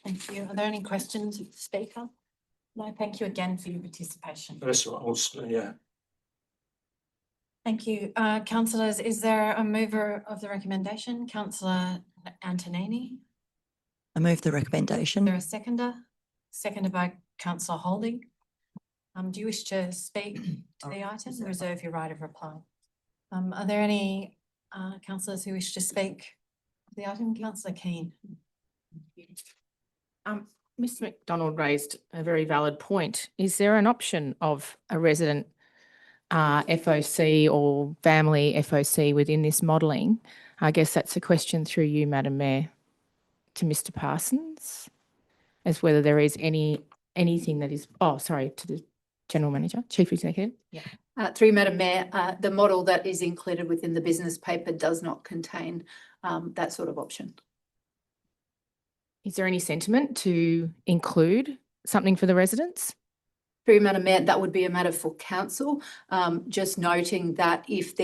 S2: Thank you. Are there any questions of the speaker? No, thank you again for your participation.
S9: That's what I was, yeah.
S2: Thank you. Councillors, is there a mover of the recommendation? Councillor Antonini?
S3: I move the
S2: Is there
S3: recommendation.
S2: a seconder? Seconded by Councillor Holding. Do you wish to speak to the item? Reserve your right of reply. Are there any councillors who wish to speak to the item? Councillor Keane.
S5: Mr McDonald raised a very valid point. Is there an option of a resident FOC or family FOC within this modelling? I guess that's a question through you, Madam Mayor, to Mr Parsons, as whether there is anything that is, to the General Manager, Chief Executive.
S11: Yeah. Through Madam Mayor, the model that is included within the business paper does not contain that sort of option.
S5: Is there any sentiment to include something for the residents?
S11: Through Madam Mayor, that would be a matter for council. Just noting that if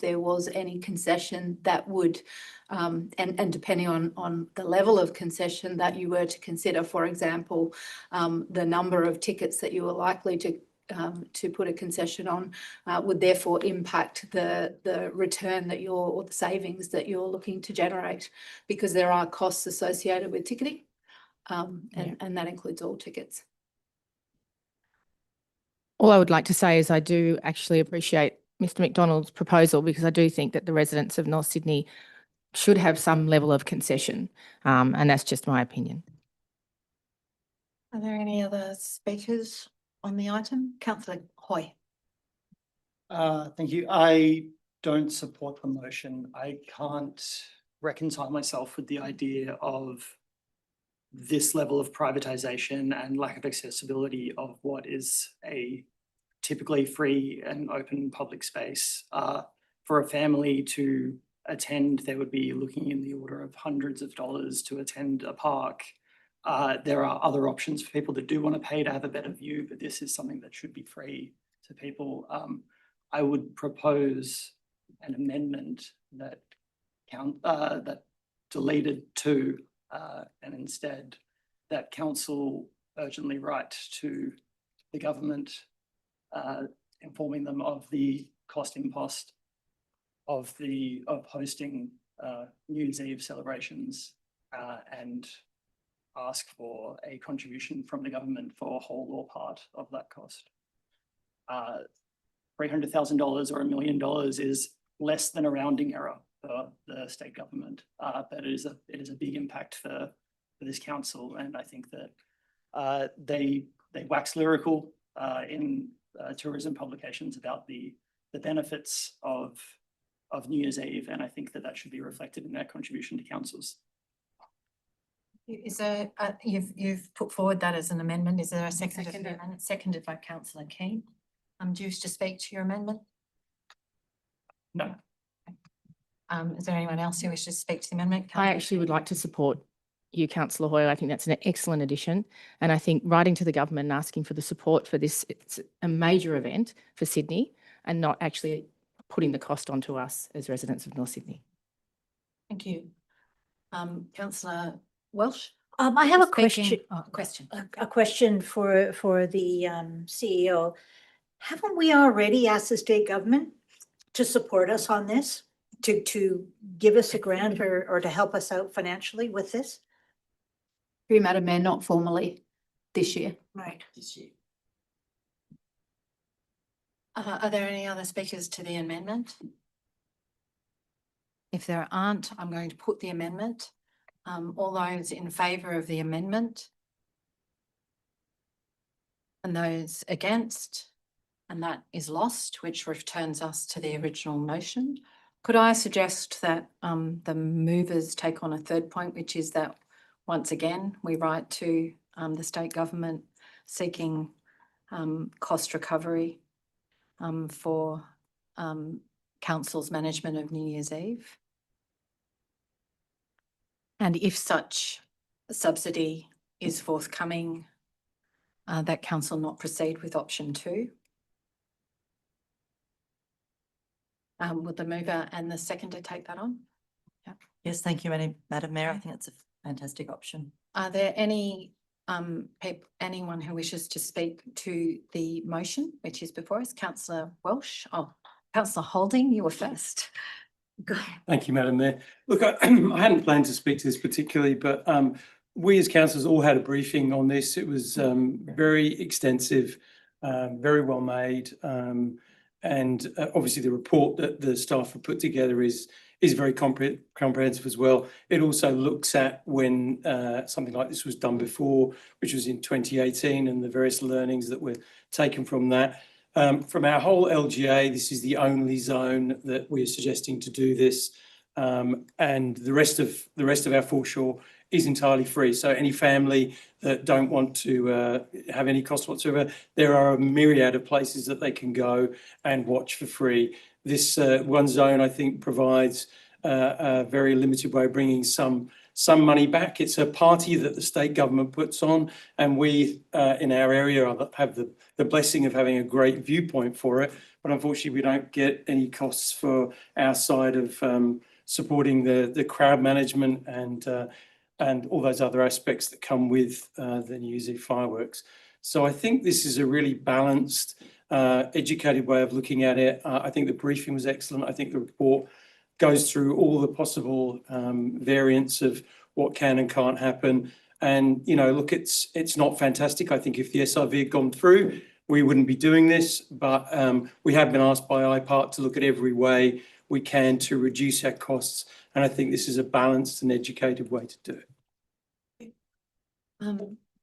S11: there was any concession that would, and depending on the level of concession that you were to consider, for example, the number of tickets that you were likely to put a concession on would therefore impact the return that or the savings that you're looking to generate, because there are costs associated with ticketing, and that includes all tickets.
S5: All I would like to say is I do actually appreciate Mr McDonald's proposal, because I do think that the residents of North Sydney should have some level of concession, and that's just my opinion.
S2: Are there any other speakers on the item? Councillor Hoy.
S12: Thank you. I don't support the motion. I can't reconcile myself with the idea of this level of privatisation and lack of accessibility of what is a typically free and open public space. For a family to attend, they would be looking in the order of hundreds of dollars to attend a park. There are other options for people that do want to pay to have a better view, but this is something that should be free to people. I would propose an amendment that deleted 2 and instead that council urgently write to the government informing them of the cost impost of hosting New Year's Eve celebrations and ask for a contribution from the government for whole or part of that cost. $300,000 or $1 million is less than a rounding error for the state government, but it is a big impact for this council, and I think that they wax lyrical in tourism publications about the benefits of New Year's Eve, and I think that should be reflected in their contribution to councils.
S2: Is there, you've put forward that as an amendment. Is there a second?
S5: Seconded.
S2: Seconded by councillor Keane. Do you wish to speak to your amendment?
S12: No.
S2: Is there anyone else who wishes to speak to the amendment?
S5: I actually would like to support you, Councillor Hoyle. I think that's an excellent addition. And I think writing to the government and asking for the support for this, it's a major event for Sydney and not actually putting the cost onto us as residents of North Sydney.
S2: Thank you. Councillor Welsh?
S4: I have a
S2: Speaking-
S4: question.
S2: question.
S4: A question for the CEO. Haven't we already asked the state government to support us on this? To give us a grant or to help us out financially with this?
S11: Through Madam Mayor, not formally this year.
S4: Right.
S2: This year. Are there any other speakers to the amendment? If there aren't, I'm going to put the amendment. All those in favour of the amendment? And those against? And that is lost, which returns us to the original motion. Could I suggest that the movers take on a third point, which is that once again, we write to the state government seeking cost recovery for council's management of New Year's Eve. And if such subsidy is forthcoming, that council not proceed with option 2. Would the mover and the seconder take that on?
S3: Yes, thank you, Madam Mayor. I think it's a fantastic option.
S2: Are there any anyone who wishes to speak to the motion, which is before us? Councillor Welsh. Oh, Councillor Holding, you were first. Go ahead.
S1: Thank you, Madam Mayor. Look, I hadn't planned to speak to this particularly, but we as councillors all had a briefing on this. It was very extensive, very well made, and obviously the report that the staff have put together is very comprehensive as well. It also looks at when something like this was done before, which was in 2018, and the various learnings that were taken from that. From our whole LGA, this is the only zone that we're suggesting to do this, and the rest of our foreshore is entirely free. So any family that don't want to have any cost whatsoever, there are a myriad of places that they can go and watch for free. This one zone, I think, provides a very limited way of bringing some money back. It's a party that the state government puts on, and we in our area have the blessing of having a great viewpoint for it. But unfortunately, we don't get any costs for our side of supporting the crowd management and all those other aspects that come with the New Year's Eve fireworks. So I think this is a really balanced, educated way of looking at it. I think the briefing was excellent. I think the report goes through all the possible variants of what can and can't happen. And, you know, look, it's not fantastic. I think if the SRV had gone through, we wouldn't be doing this. But we have been asked by IPART to look at every way we can to reduce our costs. And I think this is a balanced and educated way to do it.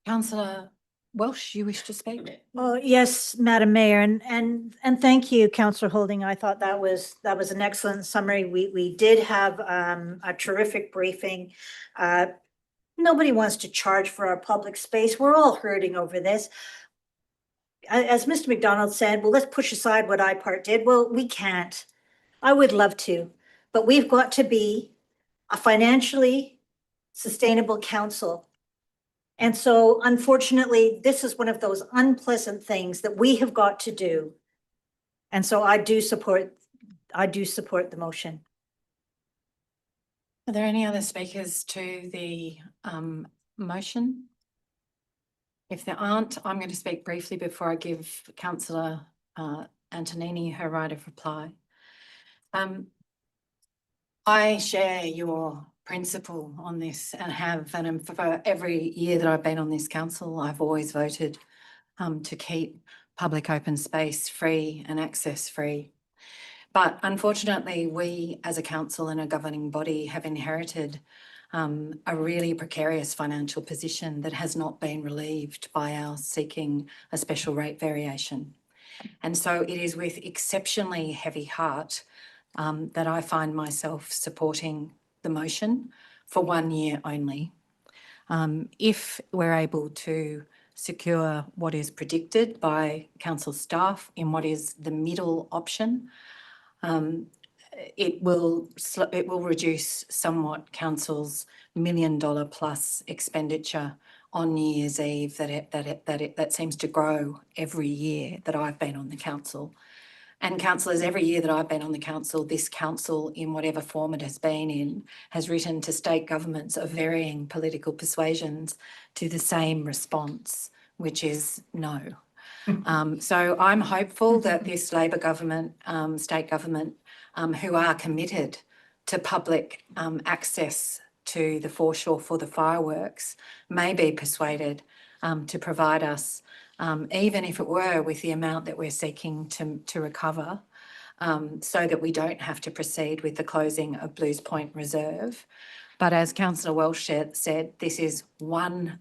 S2: Councillor Welsh, you wish to speak?
S4: Oh, yes, Madam Mayor, and thank you, Councillor Holding. I thought that was an excellent summary. We did have a terrific briefing. Nobody wants to charge for our public space. We're all hurting over this. As Mr. McDonald said, well, let's push aside what IPART did. Well, we can't. I would love to, but we've got to be a financially sustainable council. And so unfortunately, this is one of those unpleasant things that we have got to do. And so I do support the motion.
S2: Are there any other speakers to the motion? If there aren't, I'm going to speak briefly before I give Councillor Antonini her right of reply. I share your principle on this and for every year that I've been on this council, I've always voted to keep public open space free and access free. But unfortunately, we as a council and a governing body have inherited a really precarious financial position that has not been relieved by our seeking a special rate variation. And so it is with exceptionally heavy heart that I find myself supporting the motion for 1 year only. If we're able to secure what is predicted by council staff in what is the middle option, it will reduce somewhat council's $1 million plus expenditure on New Year's Eve that seems to grow every year that I've been on the council. And councillors, every year that I've been on the council, this council, in whatever form it has been in, has written to state governments of varying political persuasions to the same response, which is no. So I'm hopeful that this Labor government, state government, who are committed to public access to the foreshore for the fireworks, may be persuaded to provide us, even if it were with the amount that we're seeking to recover, so that we don't have to proceed with the closing of Blues Point Reserve. But as Councillor Welsh said, this is one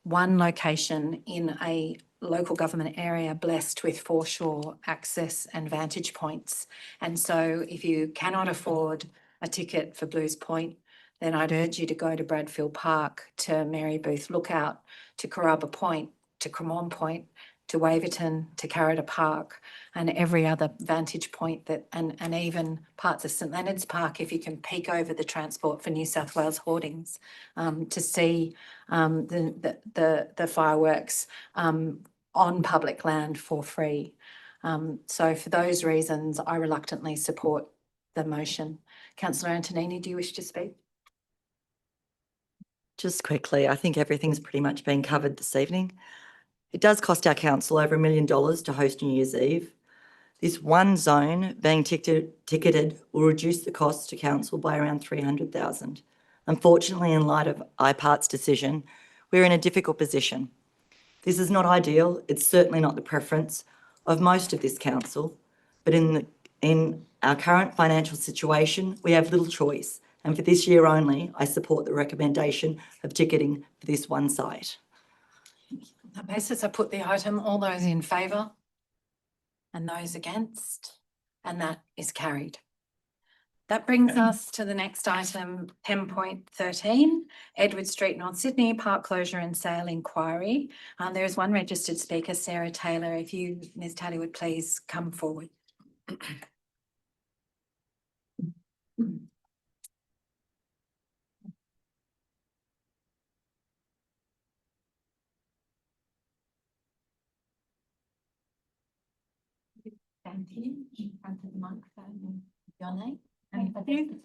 S2: location in a local government area blessed with foreshore access and vantage points. And so if you cannot afford a ticket for Blues Point, then I'd urge you to go to Bradfield Park, to Mary Booth Lookout, to Carrabba Point, to Cremorne Point, to Waverton, to Carrada Park, and every other vantage point that, and even parts of St Leonard's Park, if you can peek over the Transport for New South Wales hoardings, to see the fireworks on public land for free. So for those reasons, I reluctantly support the motion. Councillor Antonini, do you wish to speak?
S3: Just quickly, I think everything's pretty much been covered this evening. It does cost our council over $1 million to host New Year's Eve. This one zone being ticketed will reduce the cost to council by around $300,000. Unfortunately, in light of IPART's decision, we're in a difficult position. This is not ideal. It's certainly not the preference of most of this council, but in our current financial situation, we have little choice. And for this year only, I support the recommendation of ticketing for this one site.
S2: On that basis, I put the item. All those in favour and those against, and that is carried. That brings us to the next item, 10.13, Edward Street, North Sydney, park closure and sale inquiry. There is one registered speaker, Sarah Taylor. If you, Ms. Taylor, would please come forward. Stand here in front of the microphone. Your name?
S13: Thank you.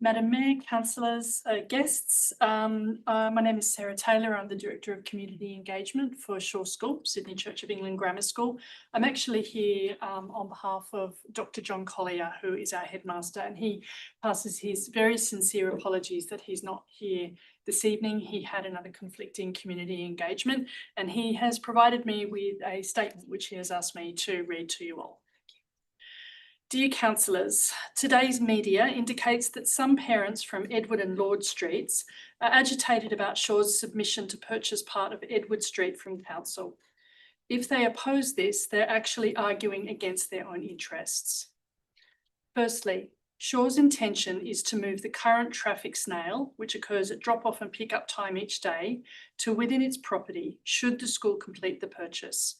S13: Madam Mayor, councillors, guests, my name is Sarah Taylor. I'm the Director of Community Engagement for Shaw School, Sydney Church of England Grammar School. I'm actually here on behalf of Dr. John Collier, who is our headmaster, and he passes his very sincere apologies that he's not here this evening. He had another conflicting community engagement, and he has provided me with a statement which he has asked me to read to you all. Dear councillors, today's media indicates that some parents from Edward and Lord Streets are agitated about Shaw's submission to purchase part of Edward Street from council. If they oppose this, they're actually arguing against their own interests. Firstly, Shaw's intention is to move the current traffic snail, which occurs at drop-off and pick-up time each day, to within its property, should the school complete the purchase.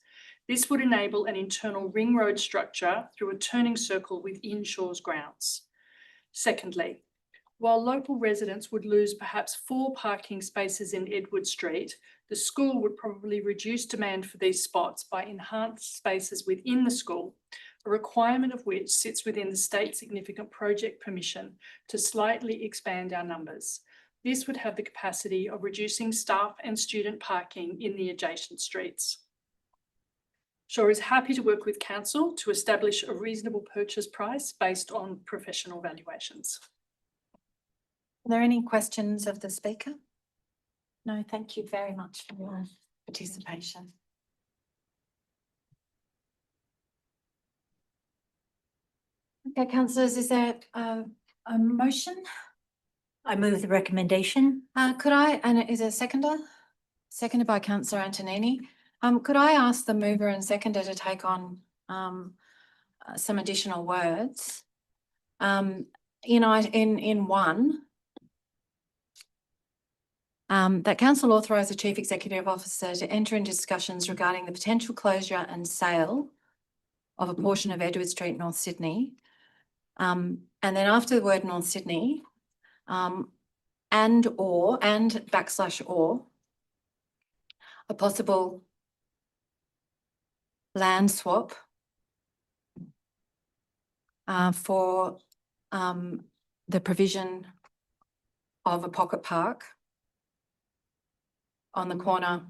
S13: This would enable an internal ring road structure through a turning circle within Shaw's grounds. Secondly, while local residents would lose perhaps 4 parking spaces in Edward Street, the school would probably reduce demand for these spots by enhanced spaces within the school, a requirement of which sits within the state significant project permission to slightly expand our numbers. This would have the capacity of reducing staff and student parking in the adjacent streets. Shaw is happy to work with council to establish a reasonable purchase price based on professional valuations.
S2: Are there any questions of the speaker? No, thank you very much for your participation. Okay, councillors, is there a motion?
S4: I move the recommendation.
S2: Could I, and is there a seconder? Seconded by councillor Antonini. Could I ask the mover and seconder to take on some additional words? In one, that council authorise the chief executive officer to enter into discussions regarding the potential closure and sale of a portion of Edward Street, North Sydney. And then after the word North Sydney, and /or, a possible land swap for the provision of a pocket park on the corner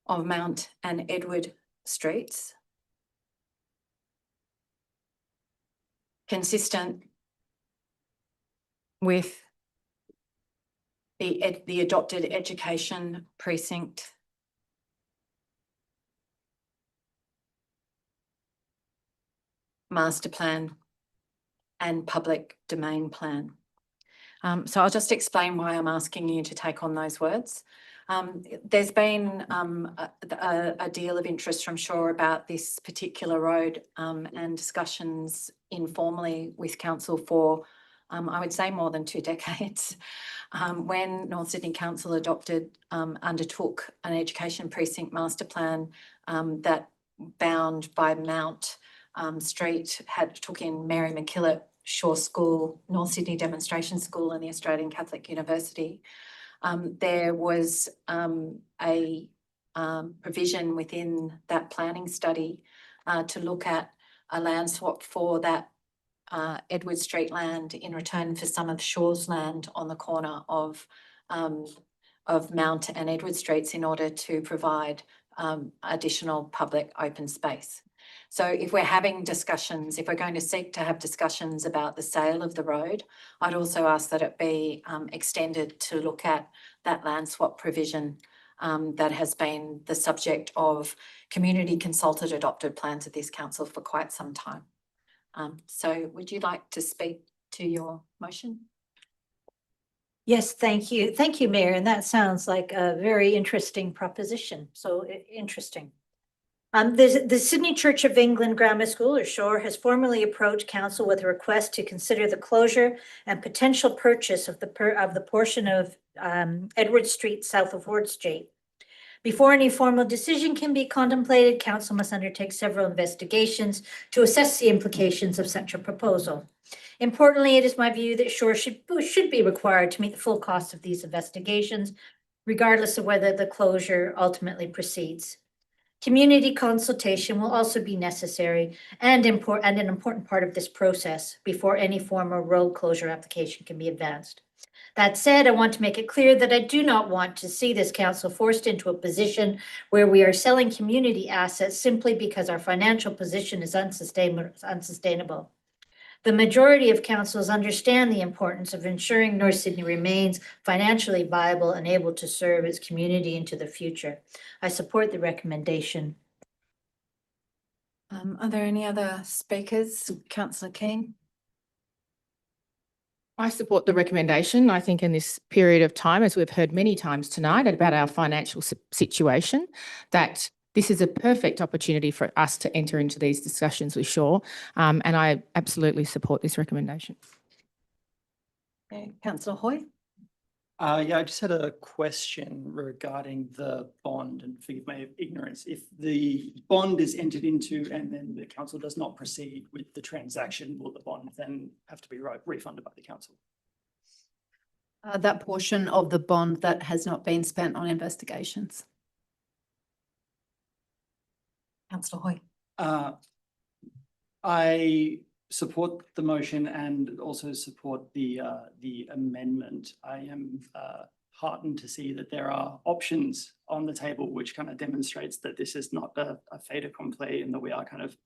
S2: of Mount and Edward Streets, consistent with the adopted education precinct master plan and public domain plan. So I'll just explain why I'm asking you to take on those words. There's been a deal of interest from Shaw about this particular road and discussions informally with council for, I would say, more than 2 decades. When North Sydney Council undertook an education precinct master plan that bound by Mount Street, took in Mary MacKillop, Shaw School, North Sydney Demonstration School and the Australian Catholic University. There was a provision within that planning study to look at a land swap for that Edward Street land in return for some of Shaw's land on the corner of Mount and Edward Streets in order to provide additional public open space. So if we're having discussions, if we're going to seek to have discussions about the sale of the road, I'd also ask that it be extended to look at that land swap provision that has been the subject of community consulted adopted plans of this council for quite some time. So would you like to speak to your motion?
S4: Yes, thank you. Thank you, Mayor. And that sounds like a very interesting proposition. So interesting. The Sydney Church of England Grammar School, or SHORE, has formally approached council with a request to consider the closure and potential purchase of the portion of Edward Street south of Ward Street. Before any formal decision can be contemplated, council must undertake several investigations to assess the implications of such a proposal. Importantly, it is my view that SHORE should be required to meet the full cost of these investigations, regardless of whether the closure ultimately proceeds. Community consultation will also be necessary and an important part of this process before any formal road closure application can be advanced. That said, I want to make it clear that I do not want to see this council forced into a position where we are selling community assets simply because our financial position is unsustainable. The majority of councils understand the importance of ensuring North Sydney remains financially viable and able to serve its community into the future. I support the recommendation.
S2: Are there any other speakers? Councillor Keane?
S5: I support the recommendation. I think in this period of time, as we've heard many times tonight about our financial situation, that this is a perfect opportunity for us to enter into these discussions with Shaw, and I absolutely support this recommendation.
S2: Okay. Councillor Hoy?
S12: Yeah, I just had a question regarding the bond, and forgive my ignorance. If the bond is entered into and then the council does not proceed with the transaction, will the bond then have to be refunded by the council?
S11: That portion of the bond that has not been spent on investigations.
S2: Councillor Hoy?
S12: I support the motion and also support the amendment. I am heartened to see that there are options on the table, which kind of demonstrates that this is not a fait accompli and that we are kind of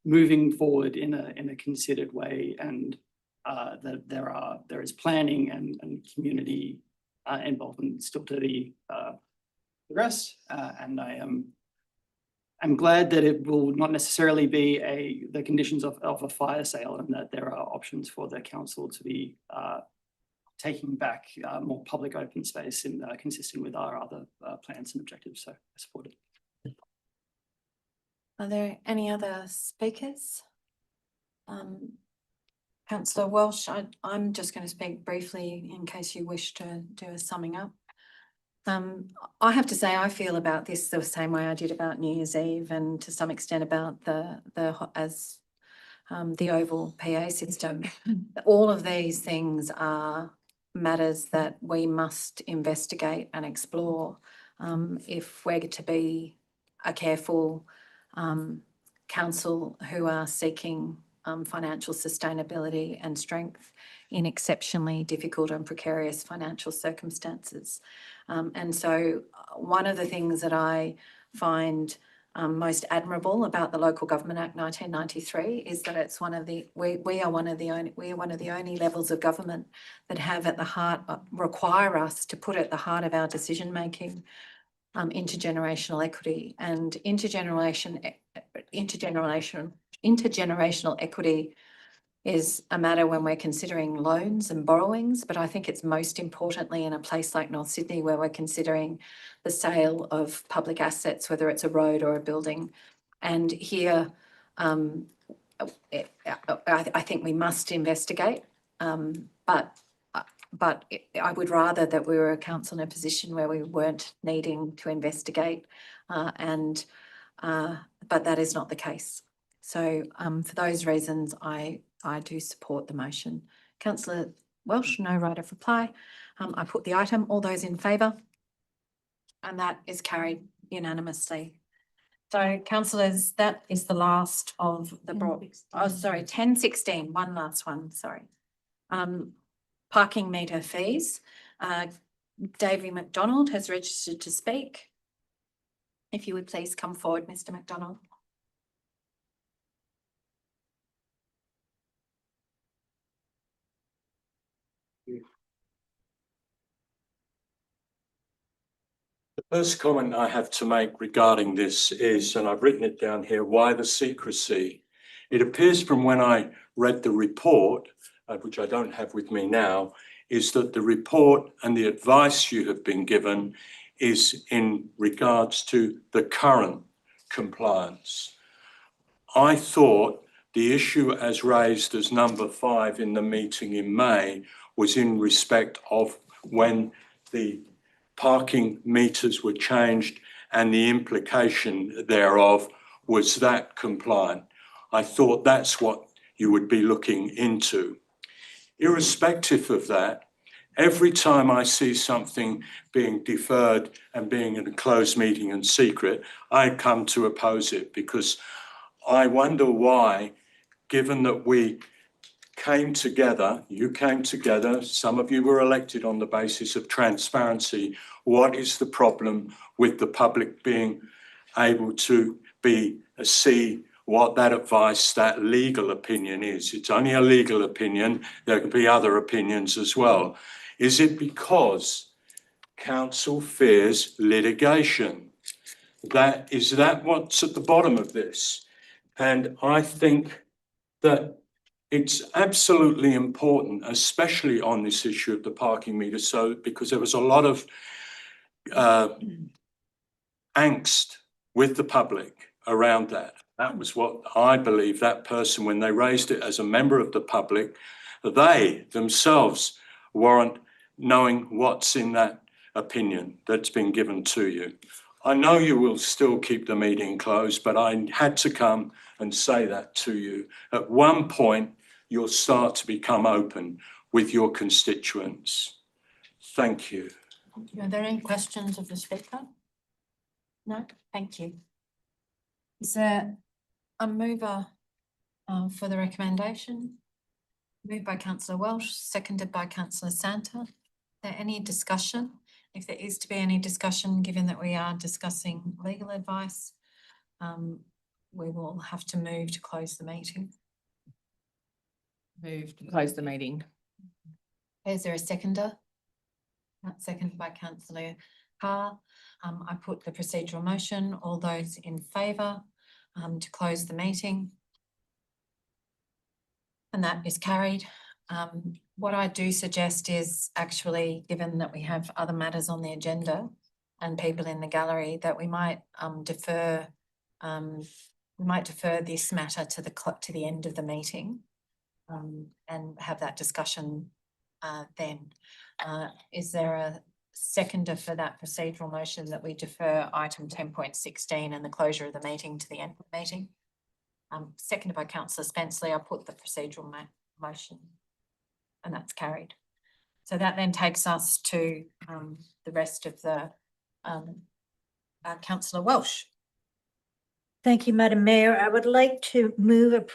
S12: moving forward in a considered way, and that there is planning and community involvement still to the rest. And I am I'm glad that it will not necessarily be the conditions of a fire sale, and that there are options for the council to be taking back more public open space in consistent with our other plans and objectives. So I support it.
S2: Are there any other speakers? Councillor Welsh, I'm just going to speak briefly in case you wish to do a summing up. I have to say, I feel about this the same way I did about New Year's Eve, and to some extent about the oval PA system. All of these things are matters that we must investigate and explore if we're to be a careful council who are seeking financial sustainability and strength in exceptionally difficult and precarious financial circumstances. And so one of the things that I find most admirable about the Local Government Act 1993 is that it's we are one of the only levels of government that have at the heart, require us to put at the heart of our decision making intergenerational equity. And intergenerational equity is a matter when we're considering loans and borrowings, but I think it's most importantly in a place like North Sydney where we're considering the sale of public assets, whether it's a road or a building. And here, I think we must investigate, but I would rather that we were a council in a position where we weren't needing to investigate, but that is not the case. So for those reasons, I do support the motion. Councillor Welsh, no right of reply. I put the item. All those in favour? And that is carried unanimously. So councillors, that is the last of the sorry, 1016, one last one, sorry. Parking meter fees. Davey McDonald has registered to speak. If you would please come forward, Mr. McDonald.
S9: The first comment I have to make regarding this is, and I've written it down here, why the secrecy? It appears from when I read the report, which I don't have with me now, is that the report and the advice you have been given is in regards to the current compliance. I thought the issue as raised as number 5 in the meeting in May was in respect of when the parking meters were changed and the implication thereof was that compliant. I thought that's what you would be looking into. Irrespective of that, every time I see something being deferred and being in a closed meeting and secret, I come to oppose it, because I wonder why, given that we came together, you came together, some of you were elected on the basis of transparency, what is the problem with the public being able to see what that advice, that legal opinion is? It's only a legal opinion. There can be other opinions as well. Is it because council fears litigation? Is that what's at the bottom of this? And I think that it's absolutely important, especially on this issue of the parking meter, because there was a lot of angst with the public around that. That was what I believe that person, when they raised it as a member of the public, they themselves weren't knowing what's in that opinion that's been given to you. I know you will still keep the meeting closed, but I had to come and say that to you. At one point, you'll start to become open with your constituents. Thank you.
S2: Are there any questions of the speaker? No, thank you. Is there a mover for the recommendation? Moved by councillor Welsh, seconded by councillor Santa. Is there any discussion? If there is to be any discussion, given that we are discussing legal advice, we will have to move to close the meeting.
S5: Move to close the meeting.
S2: Is there a seconder? Seconded by councillor Carr. I put the procedural motion. All those in favour to close the meeting. And that is carried. What I do suggest is actually, given that we have other matters on the agenda and people in the gallery, that we might defer this matter to the end of the meeting and have that discussion then. Is there a seconder for that procedural motion that we defer item 10.16 and the closure of the meeting to the end of the meeting? Seconded by Councillor Spenceley. I put the procedural motion and that's carried. So that then takes us to the rest of the Councillor Welsh.
S4: Thank you, Madam Mayor. I would like to move a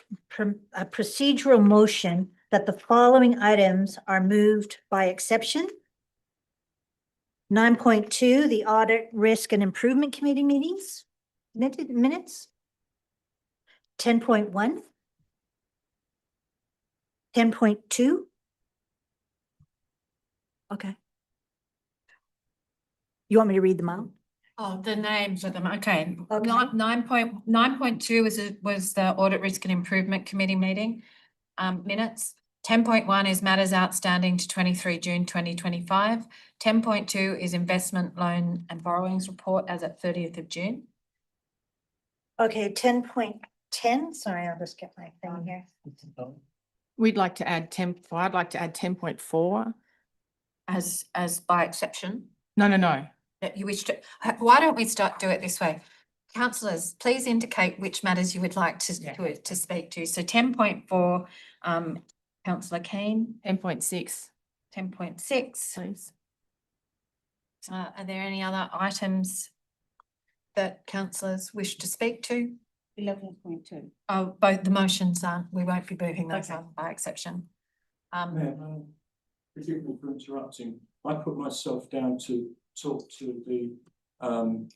S4: procedural motion that the following items are moved by exception. 9.2, the Audit, Risk and Improvement Committee meetings, minutes. 10.1. 10.2. Okay. You want me to read them out?
S2: Oh, the names of them. Okay.
S4: Okay.
S2: 9.2 was the Audit, Risk and Improvement Committee meeting minutes. 10.1 is matters outstanding to 23 June 2025. 10.2 is investment loan and borrowings report as at 30th of June.
S4: Okay, 10.10. Sorry, I'll just get my thing here.
S5: We'd like to add I'd like to add 10.4.
S2: As by exception.
S5: No.
S2: That you wish to. Why don't we do it this way? Councillors, please indicate which matters you would like to speak to. So 10.4, Councillor Keane.
S5: 10.6.
S2: 10.6.
S5: Please.
S2: Are there any other items that councillors wish to speak to?
S8: 11.2.
S2: Oh, both the motions aren't. We won't be moving those on by exception.
S9: Mayor, forgive me for interrupting. I put myself down to talk to the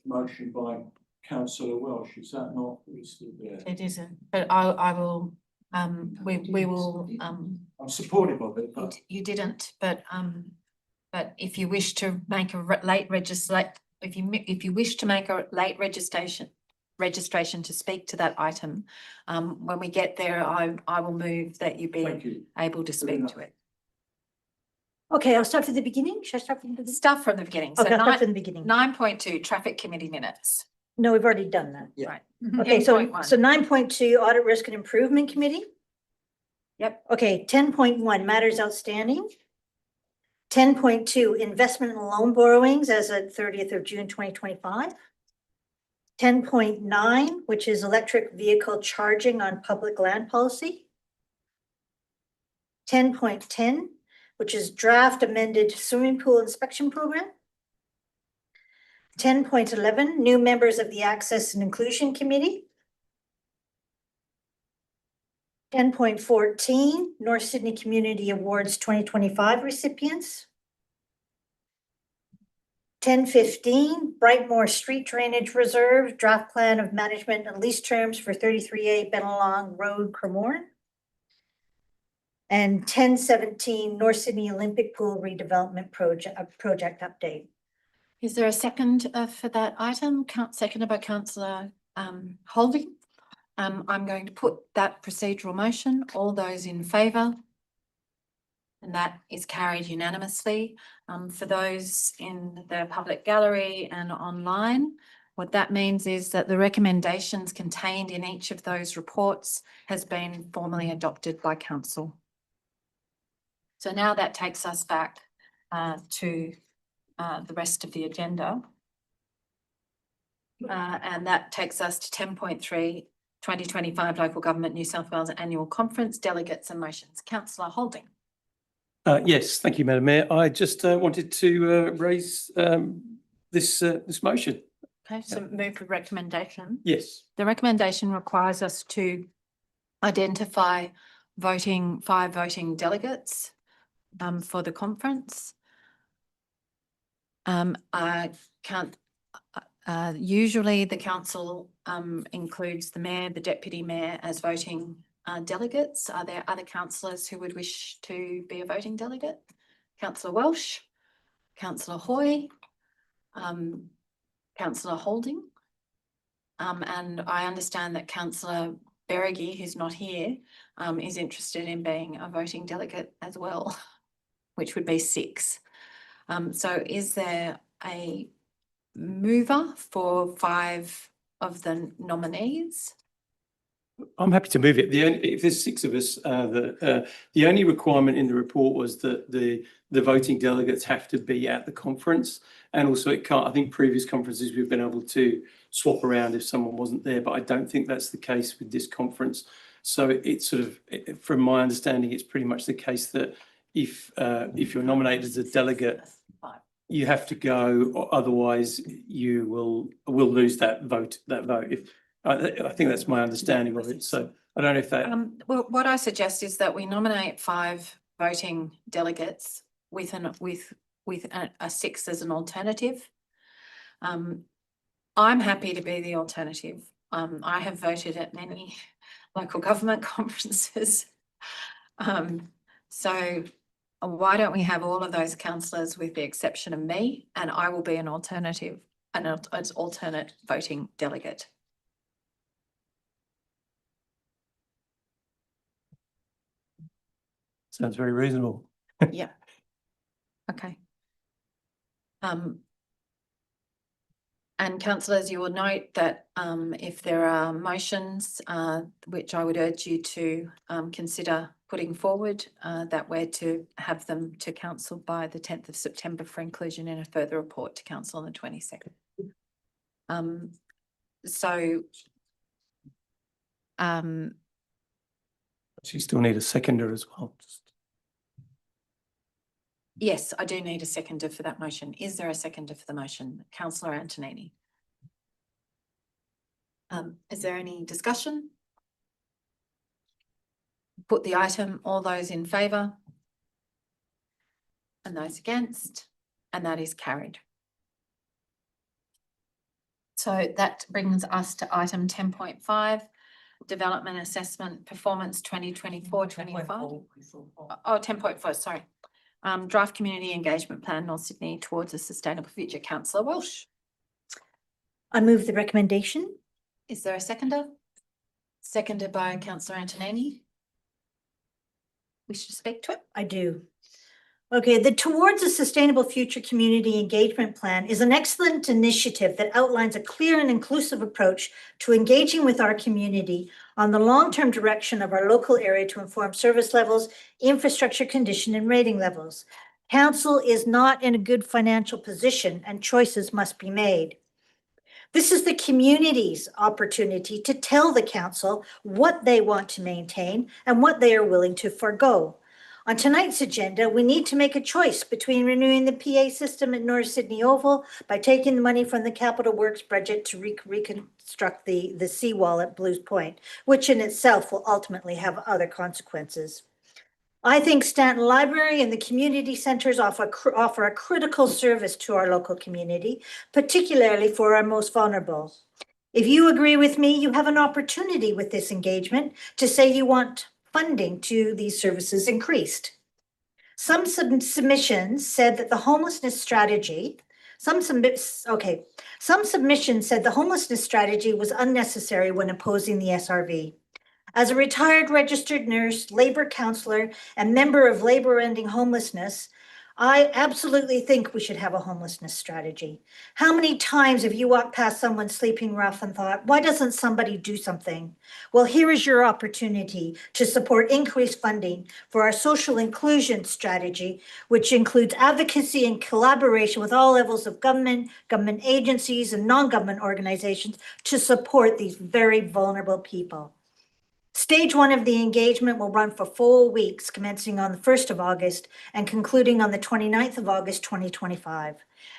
S9: motion by Councillor Welsh. Is that not listed there?
S2: It isn't, but I will. We will.
S9: I'm supportive of it, but
S2: You didn't, but if you wish to make a late registration to speak to that item, when we get there, I will move that you be able to speak to it.
S4: Okay, I'll start from the beginning. Should I start from the beginning?
S2: Start from the beginning.
S4: Okay, I'll start from the beginning.
S2: 9.2 traffic committee minutes.
S4: No, we've already done that.
S2: Right.
S4: Okay, so
S2: 10.1.
S4: 9.2 Audit, Risk and Improvement Committee.
S2: Yep.
S4: Okay, 10.1 matters outstanding. 10.2 investment and loan borrowings as of 30th of June 2025. 10.9, which is electric vehicle charging on public land policy. 10.10, which is draft amended swimming pool inspection program. 10.11, new members of the Access and Inclusion Committee. 10.14, North Sydney Community Awards 2025 recipients. 10.15, Brightmoor Street Drainage Reserve, draft plan of management and lease terms for 33A Bennelong Road, Cremorne. And 10.17, North Sydney Olympic Pool redevelopment project update.
S2: Is there a second for that item? Seconded by Councillor Holding. I'm going to put that procedural motion. All those in favour? And that is carried unanimously. For those in the public gallery and online, what that means is that the recommendations contained in each of those reports has been formally adopted by Council. So now that takes us back to the rest of the agenda. And that takes us to 10.3, 2025 Local Government New South Wales Annual Conference, Delegates and Motions. Councillor Holding.
S1: Yes, thank you, Madam Mayor. I just wanted to raise this motion.
S2: Okay, so move the recommendation.
S1: Yes.
S2: The recommendation requires us to identify 5 voting delegates for the conference. I can't. Usually the council includes the mayor, the deputy mayor as voting delegates. Are there other councillors who would wish to be a voting delegate? Councillor Welsh, Councillor Hoy, Councillor Holding. And I understand that Councillor Beregi, who's not here, is interested in being a voting delegate as well, which would be 6. So is there a mover for 5 of the nominees?
S1: I'm happy to move it. If there's 6 of us, the only requirement in the report was that the voting delegates have to be at the conference, and also it can't. I think previous conferences we've been able to swap around if someone wasn't there, but I don't think that's the case with this conference. So it's sort of, from my understanding, it's pretty much the case that if you're nominated as a delegate, you have to go, or otherwise you will lose that vote. If I think that's my understanding of it. So I don't know if that.
S2: Well, what I suggest is that we nominate 5 voting delegates with a 6 as an alternative. I'm happy to be the alternative. I have voted at many local government conferences. So why don't we have all of those councillors with the exception of me, and I will be an alternative, an alternate voting delegate.
S1: Sounds very reasonable.
S2: Yeah. Okay. And councillors, you will note that if there are motions, which I would urge you to consider putting forward, that we're to have them to council by the 10th of September for inclusion in a further report to council on the 22nd.
S1: You still need a seconder as well.
S2: Yes, I do need a seconder for that motion. Is there a seconder for the motion? Councillor Antonini. Is there any discussion? Put the item, all those in favour and those against, and that is carried. So that brings us to item 10.5, Development Assessment Performance 2024-25. Oh, 10.4, sorry. Draft Community Engagement Plan, North Sydney towards a Sustainable Future. Councillor Walsh.
S4: I move the recommendation.
S2: Is there a seconder? Seconded by Councillor Antonini. Wish to speak to it?
S4: I do. Okay, the Towards a Sustainable Future Community Engagement Plan is an excellent initiative that outlines a clear and inclusive approach to engaging with our community on the long-term direction of our local area to inform service levels, infrastructure condition, and rating levels. Council is not in a good financial position and choices must be made. This is the community's opportunity to tell the council what they want to maintain and what they are willing to forego. On tonight's agenda, we need to make a choice between renewing the PA system at North Sydney Oval by taking the money from the Capital Works budget to reconstruct the seawall at Blues Point, which in itself will ultimately have other consequences. I think Stanton Library and the community centers offer a critical service to our local community, particularly for our most vulnerable. If you agree with me, you have an opportunity with this engagement to say you want funding to these services increased. Some submissions said that the homelessness strategy, some submissions said the homelessness strategy was unnecessary when opposing the SRV. As a retired registered nurse, labor counselor, and member of Labor Ending Homelessness, I absolutely think we should have a homelessness strategy. How many times have you walked past someone sleeping rough and thought, why doesn't somebody do something? Well, here is your opportunity to support increased funding for our social inclusion strategy, which includes advocacy and collaboration with all levels of government, government agencies, and non-government organizations to support these very vulnerable people. Stage 1 of the engagement will run for 4 weeks, commencing on the 1st of August and concluding on the 29th of August, 2025.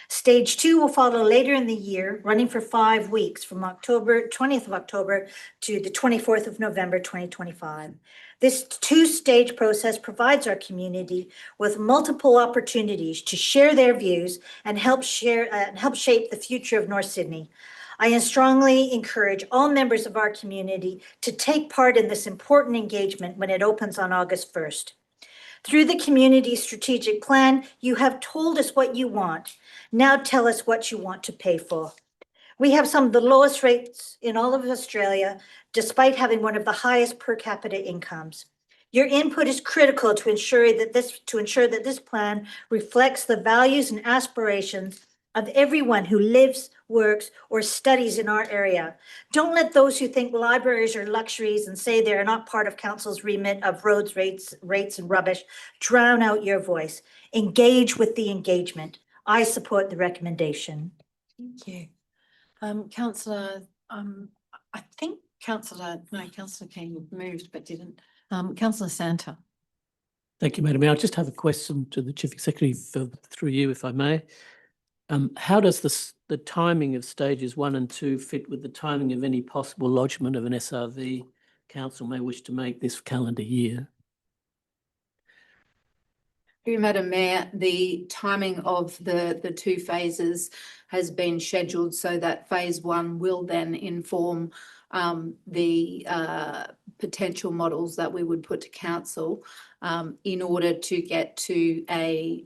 S4: Stage 2 will follow later in the year, running for 5 weeks from 20th of October to the 24th of November, 2025. This 2-stage process provides our community with multiple opportunities to share their views and help shape the future of North Sydney. I strongly encourage all members of our community to take part in this important engagement when it opens on August 1st. Through the community strategic plan, you have told us what you want. Now tell us what you want to pay for. We have some of the lowest rates in all of Australia, despite having one of the highest per capita incomes. Your input is critical to ensure that this plan reflects the values and aspirations of everyone who lives, works, or studies in our area. Don't let those who think libraries are luxuries and say they are not part of council's remit of roads, rates, and rubbish drown out your voice. Engage with the engagement. I support the recommendation.
S2: Thank you. Councillor, I think Councillor King moved but didn't. Councillor Santa.
S6: Thank you, Madam Mayor. I just have a question to the Chief Executive through you, if I may. How does the timing of stages 1 and 2 fit with the timing of any possible lodgement of an SRV council may wish to make this calendar year?
S11: Madam Mayor, the timing of the 2 phases has been scheduled so that phase 1 will then inform the potential models that we would put to council in order to get to a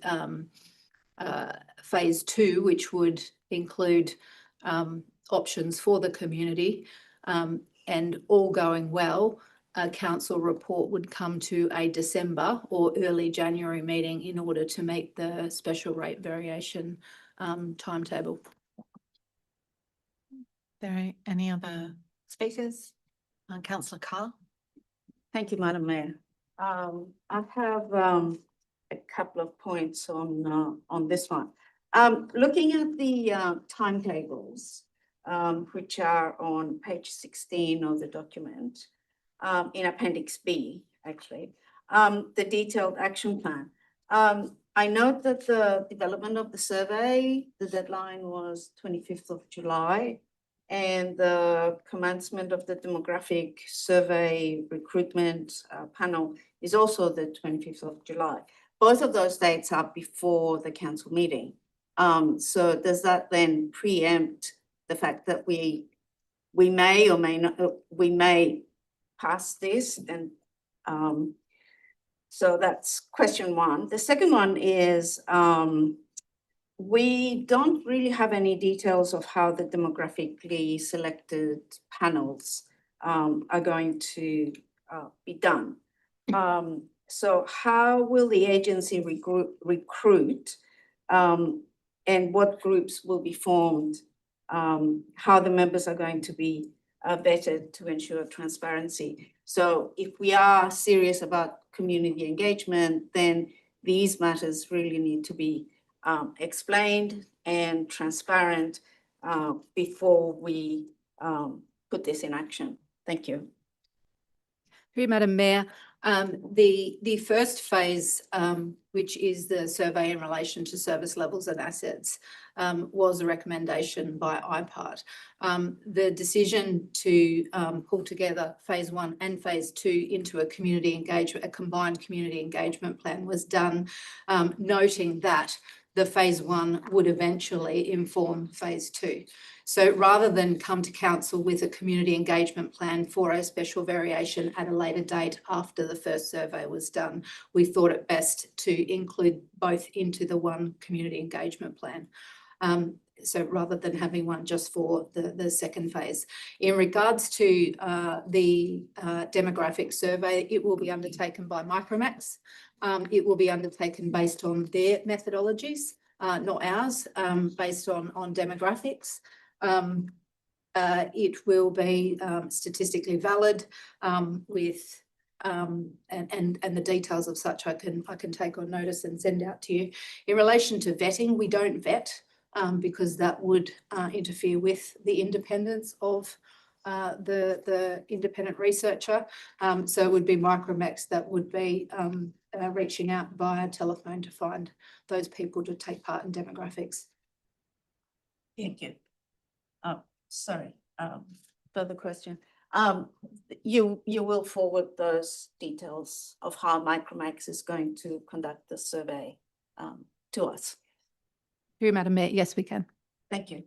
S11: phase 2, which would include options for the community, and all going well, a council report would come to a December or early January meeting in order to make the special rate variation timetable.
S2: There any other speakers? Councillor Carr.
S8: Thank you, Madam Mayor. I have a couple of points on this one. Looking at the timetables, which are on page 16 of the document, in Appendix B, actually, the detailed action plan. I note that the development of the survey, the deadline was 25th of July, and the commencement of the demographic survey recruitment panel is also the 25th of July. Both of those dates are before the council meeting. So does that then preempt the fact that we may or may not, we may pass this? And so that's question 1. The second one is, we don't really have any details of how the demographically selected panels are going to be done. So how will the agency recruit and what groups will be formed, how the members are going to be vetted to ensure transparency. So if we are serious about community engagement, then these matters really need to be explained and transparent before we put this in action. Thank you.
S11: Madam Mayor, the first phase, which is the survey in relation to service levels and assets, was a recommendation by IPART. The decision to pull together phase 1 and phase 2 into a combined community engagement plan was done, noting that the phase 1 would eventually inform phase 2. So rather than come to council with a community engagement plan for a special variation at a later date after the first survey was done, we thought it best to include both into the one community engagement plan. So rather than having one just for the second phase. In regards to the demographic survey, it will be undertaken by Micromax. It will be undertaken based on their methodologies, not ours, based on demographics. It will be statistically valid with and the details of such I can take on notice and send out to you. In relation to vetting, we don't vet because that would interfere with the independence of the independent researcher. So it would be Micromax that would be reaching out via telephone to find those people to take part in demographics.
S8: Thank you. Sorry, further question. You will forward those details of how Micromax is going to conduct the survey to us.
S11: Madam Mayor, yes, we can.
S8: Thank you.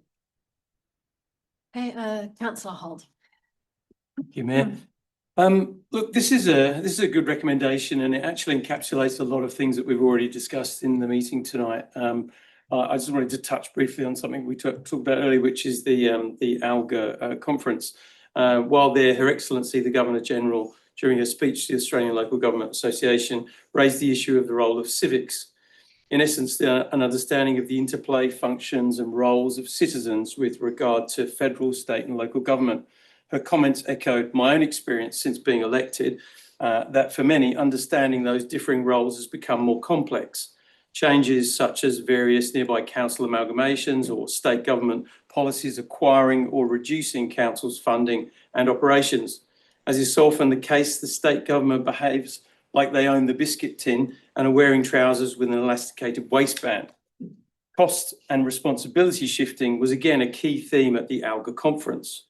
S2: Okay, Councillor Holt.
S1: Thank you, Mayor. Look, this is a good recommendation, and it actually encapsulates a lot of things that we've already discussed in the meeting tonight. I just wanted to touch briefly on something we talked about earlier, which is the ALGA conference. While Her Excellency, the Governor General, during her speech to the Australian Local Government Association, raised the issue of the role of civics. In essence, an understanding of the interplay, functions and roles of citizens with regard to federal, state and local government. Her comments echoed my own experience since being elected, that for many, understanding those differing roles has become more complex. Changes such as various nearby council amalgamations or state government policies acquiring or reducing council's funding and operations. As is so often the case, the state government behaves like they own the biscuit tin and are wearing trousers with an elasticated waistband. Cost and responsibility shifting was again a key theme at the ALGA conference.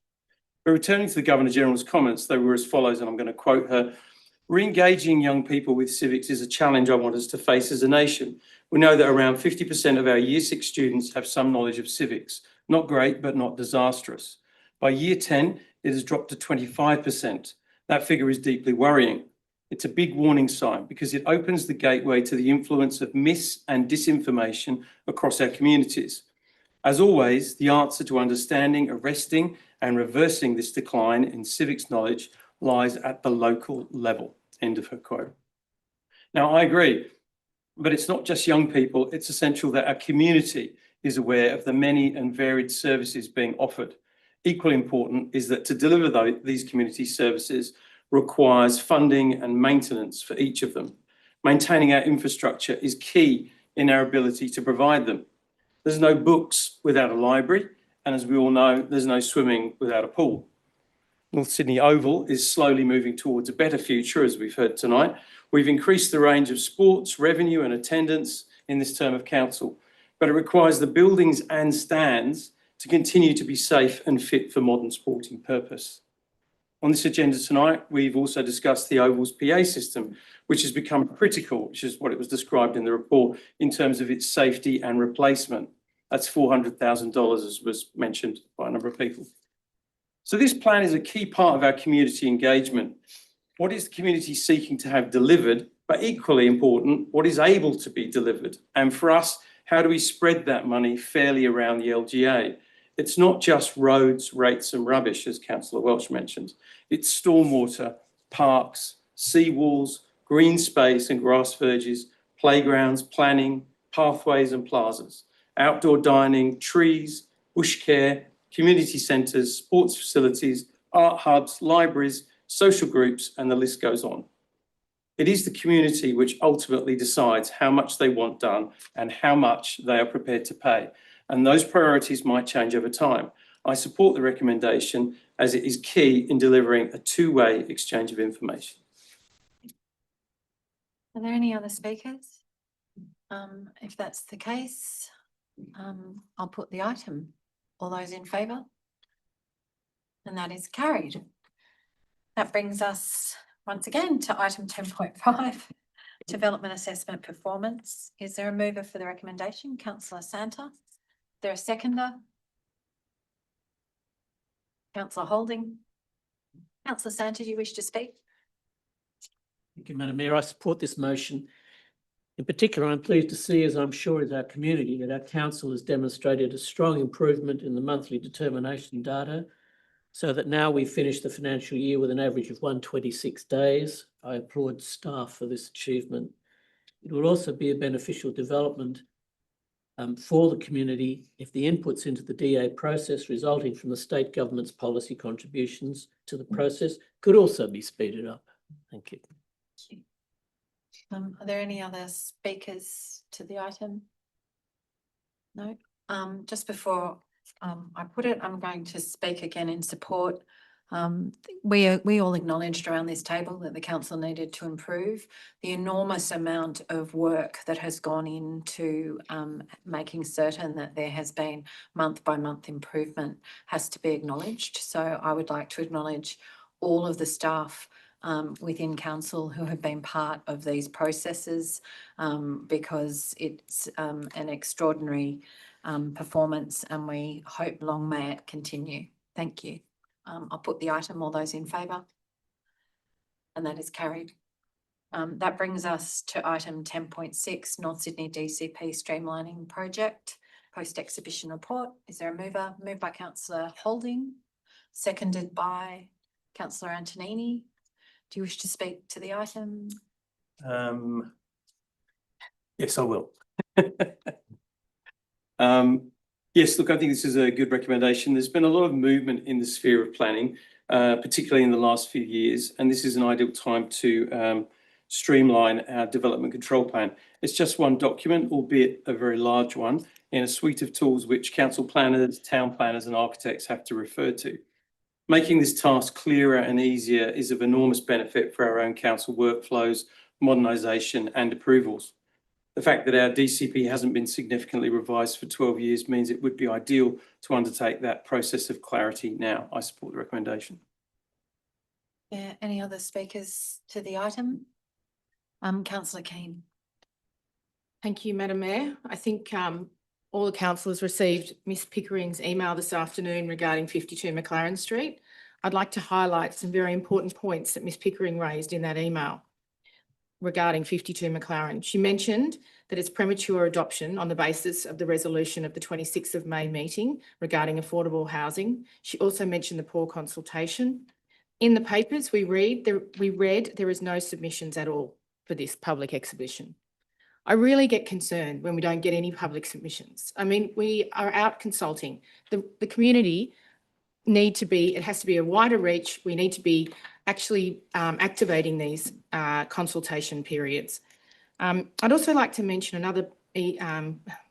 S1: But returning to the Governor General's comments, they were as follows, and I'm going to quote her. Re-engaging young people with civics is a challenge I want us to face as a nation. We know that around 50% of our Year 6 students have some knowledge of civics. Not great, but not disastrous. By Year 10, it has dropped to 25%. That figure is deeply worrying. It's a big warning sign because it opens the gateway to the influence of mis- and disinformation across our communities. As always, the answer to understanding, arresting, and reversing this decline in civics knowledge lies at the local level. End of her quote. Now, I agree, but it's not just young people. It's essential that our community is aware of the many and varied services being offered. Equally important is that to deliver these community services requires funding and maintenance for each of them. Maintaining our infrastructure is key in our ability to provide them. There's no books without a library, and as we all know, there's no swimming without a pool. North Sydney Oval is slowly moving towards a better future, as we've heard tonight. We've increased the range of sports, revenue and attendance in this term of council, but it requires the buildings and stands to continue to be safe and fit for modern sporting purpose. On this agenda tonight, we've also discussed the Oval's PA system, which has become critical, which is what it was described in the report, in terms of its safety and replacement. That's $400,000, as was mentioned by a number of people. So this plan is a key part of our community engagement. What is the community seeking to have delivered, but equally important, what is able to be delivered? And for us, how do we spread that money fairly around the LGA? It's not just roads, rates and rubbish, as Councillor Welch mentioned. It's stormwater, parks, seawalls, green space and grass verges, playgrounds, planning, pathways and plazas, outdoor dining, trees, bush care, community centres, sports facilities, art hubs, libraries, social groups, and the list goes on. It is the community which ultimately decides how much they want done and how much they are prepared to pay. And those priorities might change over time. I support the recommendation as it is key in delivering a two-way exchange of information.
S2: Are there any other speakers? If that's the case, I'll put the item. All those in favour? And that is carried. That brings us once again to item 10.5, development assessment performance. Is there a mover for the recommendation? Councillor Santa. Is there a seconder? Councillor Holding. Councillor Santa, do you wish to speak?
S6: Thank you, Madam Mayor. I support this motion. In particular, I'm pleased to see, as I'm sure is our community, that our council has demonstrated a strong improvement in the monthly determination data, so that now we finish the financial year with an average of 126 days. I applaud staff for this achievement. It will also be a beneficial development for the community if the inputs into the DA process resulting from the state government's policy contributions to the process could also be speeded up. Thank you.
S2: Are there any other speakers to the item? No. Just before I put it, I'm going to speak again in support. We all acknowledged around this table that the council needed to improve. The enormous amount of work that has gone into making certain that there has been month by month improvement has to be acknowledged. So I would like to acknowledge all of the staff within council who have been part of these processes because it's an extraordinary performance, and we hope long may it continue. Thank you. I'll put the item. All those in favour? and that is carried. That brings us to item 10.6, North Sydney DCP Streamlining Project, post-exhibition report. Is there a mover? Moved by councillor Holding, seconded by councillor Antonini. Do you wish to speak to the item?
S1: Yes, I will. Yes, look, I think this is a good recommendation. There's been a lot of movement in the sphere of planning, particularly in the last few years, and this is an ideal time to streamline our development control plan. It's just one document, albeit a very large one, in a suite of tools which council planners, town planners and architects have to refer to. Making this task clearer and easier is of enormous benefit for our own council workflows, modernisation and approvals. The fact that our DCP hasn't been significantly revised for 12 years means it would be ideal to undertake that process of clarity now. I support the recommendation.
S2: Yeah, any other speakers to the item? Councillor Keane.
S5: Thank you, Madam Mayor. I think all the councillors received Miss Pickering's email this afternoon regarding 52 McLaren Street. I'd like to highlight some very important points that Miss Pickering raised in that email regarding 52 McLaren. She mentioned that it's premature adoption on the basis of the resolution of the 26th of May meeting regarding affordable housing. She also mentioned the poor consultation. In the papers we read there is no submissions at all for this public exhibition. I really get concerned when we don't get any public submissions. I mean, we are out consulting. The community it has to be a wider reach. We need to be actually activating these consultation periods. I'd also like to mention another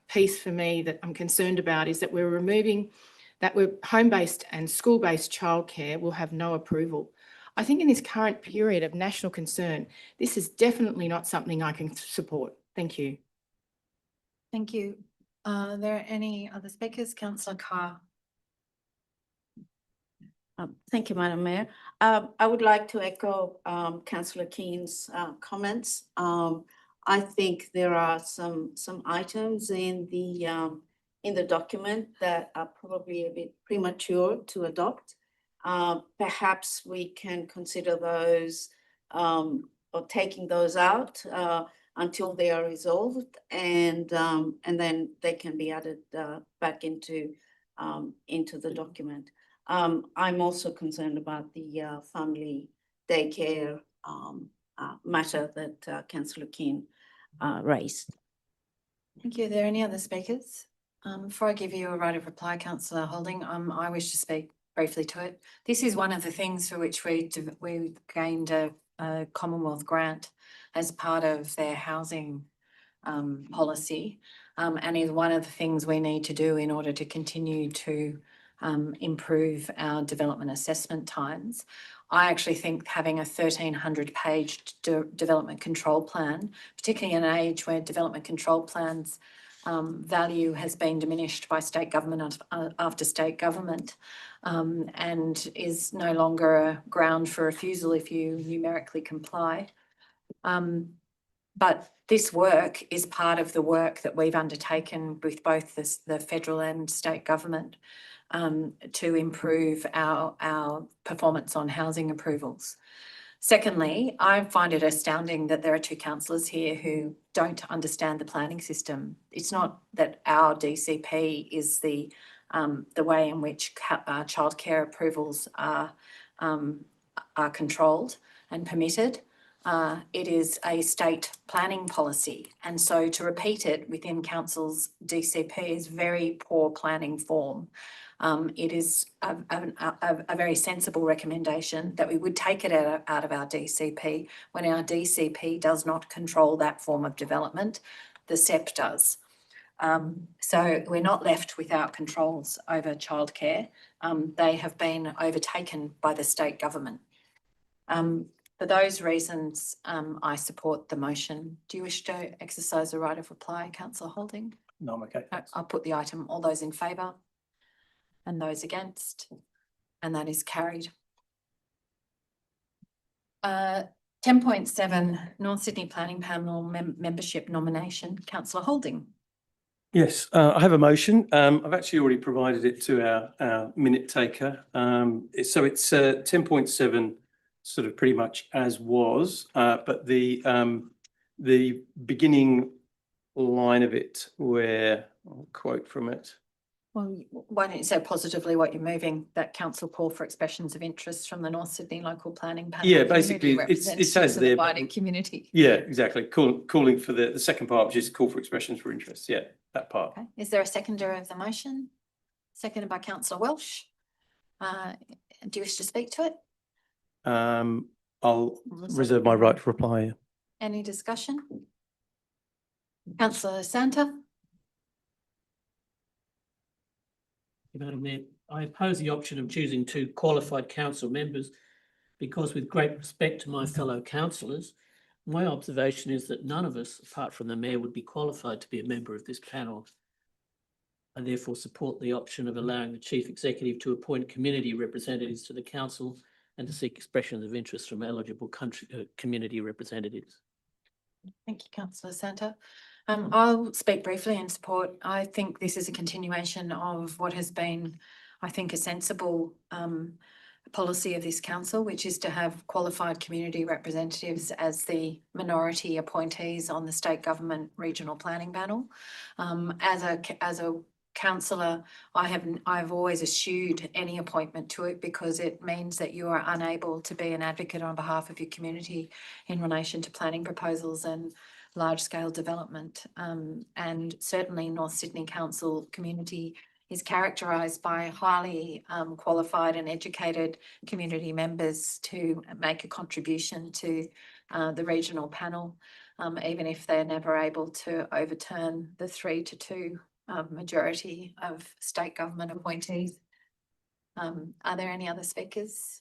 S5: piece for me that I'm concerned about is that we're removing that home-based and school-based childcare will have no approval. I think in this current period of national concern, this is definitely not something I can support. Thank you.
S2: Thank you. Are there any other speakers? Councillor Carr.
S8: Thank you, Madam Mayor. I would like to echo Councillor Keane's comments. I think there are some items in the document that are probably a bit premature to adopt. Perhaps we can consider those or taking those out until they are resolved, and then they can be added back into the document. I'm also concerned about the family daycare matter that Councillor Keane raised.
S2: Thank you. Are there any other speakers? Before I give you a right of reply, Councillor Holding, I wish to speak briefly to it. This is one of the things for which we gained a Commonwealth grant as part of their housing policy, and is one of the things we need to do in order to continue to improve our development assessment times. I actually think having a 1,300-page development control plan, particularly in an age where development control plans value has been diminished by state government after state government, and is no longer a ground for refusal if you numerically comply. But this work is part of the work that we've undertaken with both the federal and state government to improve our performance on housing approvals. Secondly, I find it astounding that there are two councillors here who don't understand the planning system. It's not that our DCP is the way in which childcare approvals are controlled and permitted. It is a state planning policy, and so to repeat it within council's DCP is very poor planning form. It is a very sensible recommendation that we would take it out of our DCP when our DCP does not control that form of development, the SEP does. So we're not left without controls over childcare. They have been overtaken by the state government. For those reasons, I support the motion. Do you wish to exercise the right of reply, Councillor Holding?
S1: No, I'm okay.
S2: I'll put the item. All those in favour and those against, and that is carried. 10.7, North Sydney Planning Panel membership nomination. Councillor Holding.
S1: Yes, I have a motion. I've actually already provided it to our minute taker. So it's 10.7 sort of pretty much as was, but the beginning line of it where I'll quote from it.
S2: Well, why don't you say positively what you're moving, that council call for expressions of interest from the North Sydney Local Planning Panel?
S1: Yeah,
S2: and community
S1: basically, it says
S2: representatives of the
S1: there.
S2: wider community.
S1: Yeah, exactly. Calling for the second part, which is call for expressions for interest. Yeah, that part.
S2: Okay, is there a seconder of the motion? Seconded by councillor Welsh. Do you wish to speak to it?
S1: I'll reserve my right to reply.
S2: Any discussion? Councillor Santa?
S6: Madam Mayor, I oppose the option of choosing 2 qualified council members because, with great respect to my fellow councillors, my observation is that none of us, apart from the Mayor, would be qualified to be a member of this panel. I therefore support the option of allowing the Chief Executive to appoint community representatives to the council and to seek expressions of interest from eligible community representatives.
S2: Thank you, councillor Santa. I'll speak briefly in support. I think this is a continuation of what has been, I think, a sensible policy of this council, which is to have qualified community representatives as the minority appointees on the state government regional planning panel. As a councillor, I've always eschewed any appointment to it because it means that you are unable to be an advocate on behalf of your community in relation to planning proposals and large-scale development. And certainly North Sydney Council community is characterised by highly qualified and educated community members to make a contribution to the regional panel, even if they're never able to overturn the 3-2 majority of state government appointees. Are there any other speakers?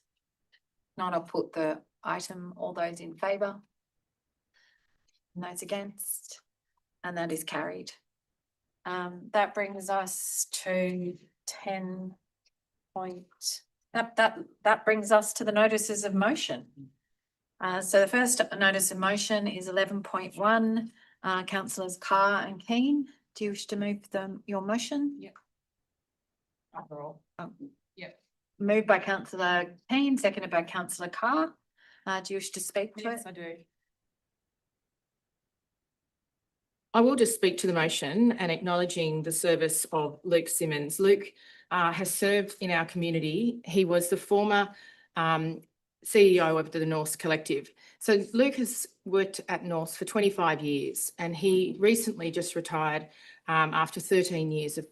S2: Not, I'll put the item, all those in favour? And those against? And that is carried. That brings us to 10 point, that brings us to the notices of motion. So the first notice of motion is 11.1, councillors Carr and Keane. Do you wish to move your motion?
S5: Yep.
S2: Oh,
S5: Yep.
S2: moved by councillor Keane, seconded by councillor Carr. Do you wish to speak to it?
S5: Yes, I do. I will just speak to the motion and acknowledging the service of Luke Simmons. Luke has served in our community. He was the former CEO of the Norse Collective. So Luke has worked at Norse for 25 years and he recently just retired after 13 years of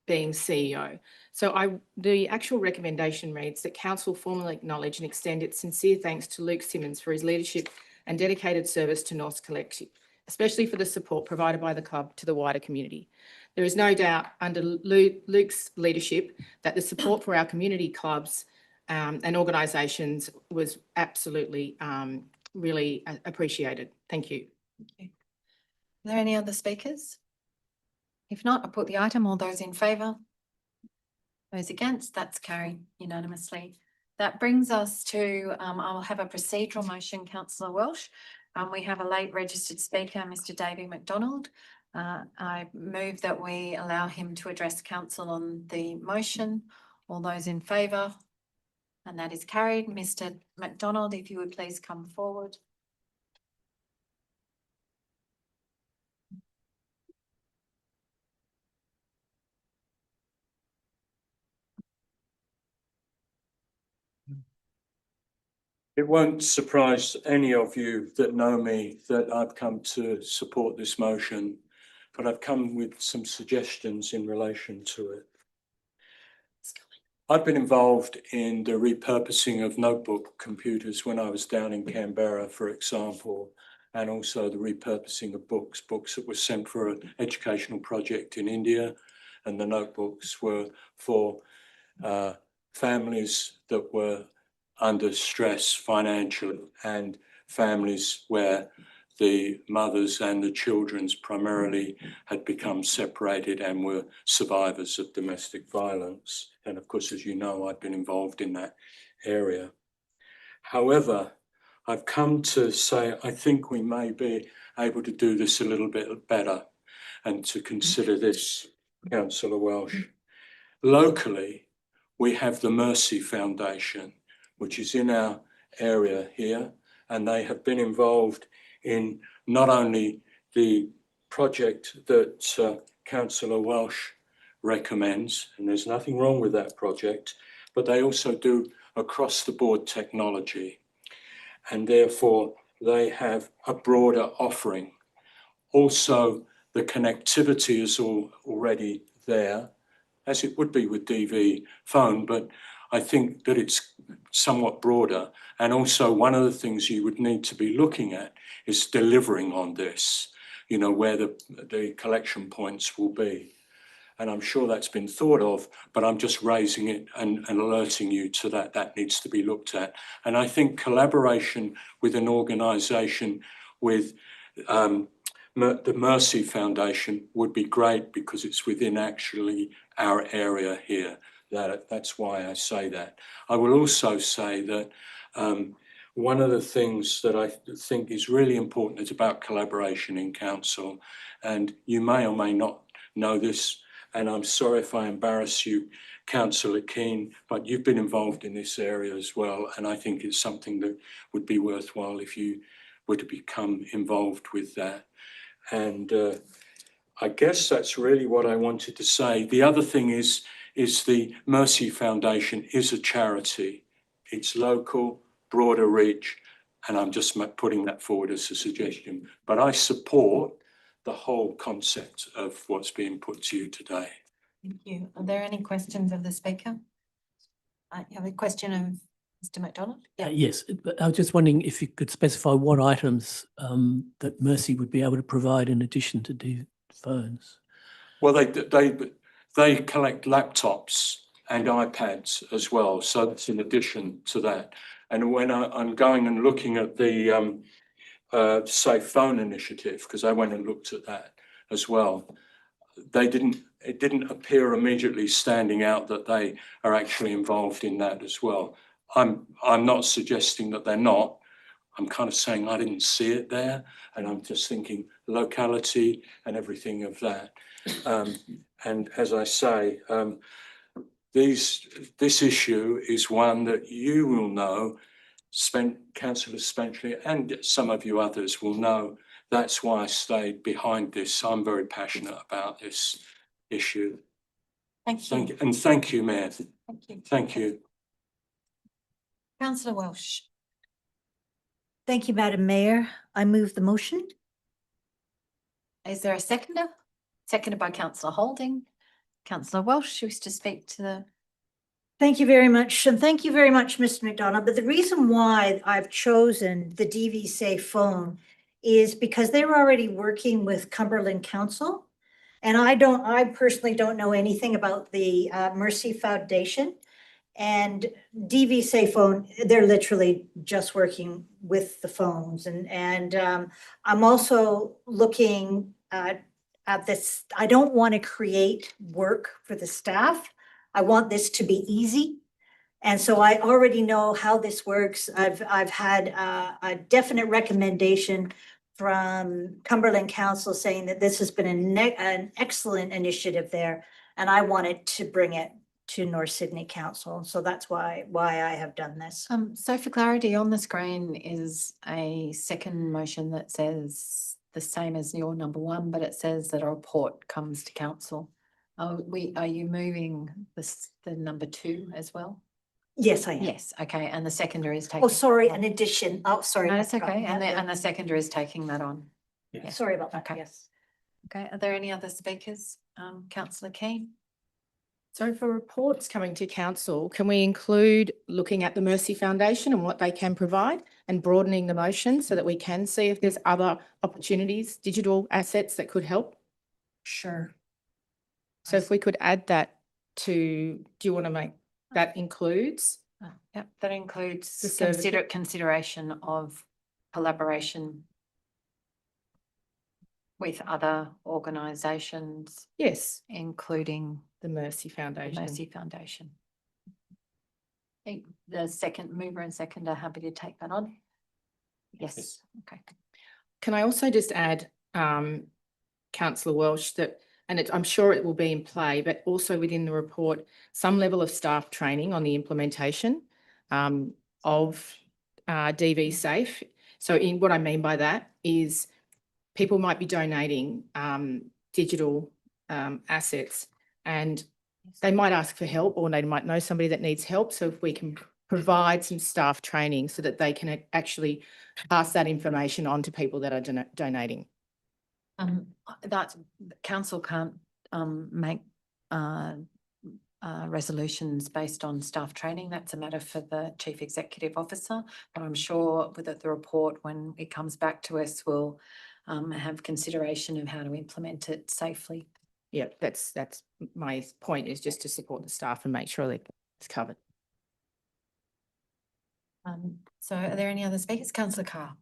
S5: being CEO. So the actual recommendation reads that council formally acknowledge and extend its sincere thanks to Luke Simmons for his leadership and dedicated service to Norse Collective, especially for the support provided by the club to the wider community. There is no doubt under Luke's leadership that the support for our community clubs and organisations was absolutely really appreciated. Thank you.
S2: Are there any other speakers? If not, I'll put the item. All those in favour? Those against? That's carried unanimously. That brings us to, I'll have a procedural motion, councillor Welsh. We have a late registered speaker, Mr. David McDonald. I move that we allow him to address council on the motion. All those in favour? And that is carried. Mr. McDonald, if you would please come forward.
S9: It won't surprise any of you that know me that I've come to support this motion, but I've come with some suggestions in relation to it. I've been involved in the repurposing of notebook computers when I was down in Canberra, for example, and also the repurposing of books that were sent for an educational project in India, and the notebooks were for families that were under stress financially and families where the mothers and the children primarily had become separated and were survivors of domestic violence. And of course, as you know, I've been involved in that area. However, I've come to say I think we may be able to do this a little bit better and to consider this, Councillor Welsh. Locally, we have the Mercy Foundation, which is in our area here, and they have been involved in not only the project that Councillor Welsh recommends, and there's nothing wrong with that project, but they also do across the board technology, and therefore they have a broader offering. Also, the connectivity is already there, as it would be with DV phone, but I think that it's somewhat broader. And also one of the things you would need to be looking at is delivering on this, you know, where the collection points will be. And I'm sure that's been thought of, but I'm just raising it and alerting you to that. That needs to be looked at. And I think collaboration with an organisation with the Mercy Foundation would be great, because it's within actually our area here. That's why I say that. I will also say that one of the things that I think is really important is about collaboration in council. And you may or may not know this, and I'm sorry if I embarrass you, Councillor Keane, but you've been involved in this area as well. And I think it's something that would be worthwhile if you were to become involved with that. And I guess that's really what I wanted to say. The other thing is the Mercy Foundation is a charity. It's local, broader reach, and I'm just putting that forward as a suggestion. But I support the whole concept of what's being put to you today.
S2: Thank you. Are there any questions of the speaker? You have a question of Mr. McDonald?
S6: Yes, but I was just wondering if you could specify what items that Mercy would be able to provide in addition to the phones.
S9: Well, they collect laptops and iPads as well, so that's in addition to that. And when I'm going and looking at the Safe Phone initiative, because I went and looked at that as well, it didn't appear immediately standing out that they are actually involved in that as well. I'm not suggesting that they're not. I'm kind of saying I didn't see it there, and I'm just thinking locality and everything of that. And as I say, this issue is one that you will know, Councillor Spenceley and some of you others will know. That's why I stayed behind this. I'm very passionate about this issue.
S2: Thank you.
S9: And thank you, Mayor.
S2: Thank you.
S9: Thank you.
S2: Councillor Welsh.
S4: Thank you, Madam Mayor. I move the motion.
S2: Is there a seconder? Seconded by Councillor Holding. Councillor Welsh, who wishes to speak to the...
S4: Thank you very much. And thank you very much, Mr. McDonald. But the reason why I've chosen the DV Safe phone is because they were already working with Cumberland Council. And I personally don't know anything about the Mercy Foundation. And DV Safe phone, they're literally just working with the phones. And I'm also looking at this. I don't want to create work for the staff. I want this to be easy. And so I already know how this works. I've had a definite recommendation from Cumberland Council saying that this has been an excellent initiative there. And I wanted to bring it to North Sydney Council. So that's why I have done this.
S2: So for clarity, on the screen is a second motion that says the same as your number one, but it says that a report comes to council. Are you moving the number two as well?
S4: Yes, I am.
S2: Yes, okay, and the seconder is taking.
S4: Oh, sorry, an addition. Oh, sorry.
S2: No, that's
S4: I forgot
S2: okay,
S4: that.
S2: and the seconder is taking that on.
S4: Yeah, sorry about that,
S2: Okay.
S4: yes.
S2: Okay, are there any other speakers? Councillor Keane?
S5: So for reports coming to council, can we include looking at the Mercy Foundation and what they can provide and broadening the motion so that we can see if there's other opportunities, digital assets that could help?
S2: Sure.
S5: So if we could add that to, do you want to make that includes?
S2: Yep, that includes
S5: The service-
S2: consideration of collaboration with other organisations,
S5: Yes,
S2: including
S5: the Mercy
S2: the
S5: Foundation.
S2: Mercy Foundation. I think the second mover and seconder are happy to take that on. Yes, okay.
S5: Can I also just add, Councillor Welsh, that, and I'm sure it will be in play, but also within the report, some level of staff training on the implementation of DV safe. So what I mean by that is people might be donating digital assets, and they might ask for help, or they might know somebody that needs help. So if we can provide some staff training so that they can actually pass that information on to people that are donating.
S2: That council can't make resolutions based on staff training. That's a matter for the Chief Executive Officer. But I'm sure that the report, when it comes back to us, will have consideration of how to implement it safely.
S5: Yeah, that's my point, is just to support the staff and make sure that it's covered.
S2: So are there any other speakers? Councillor Carr.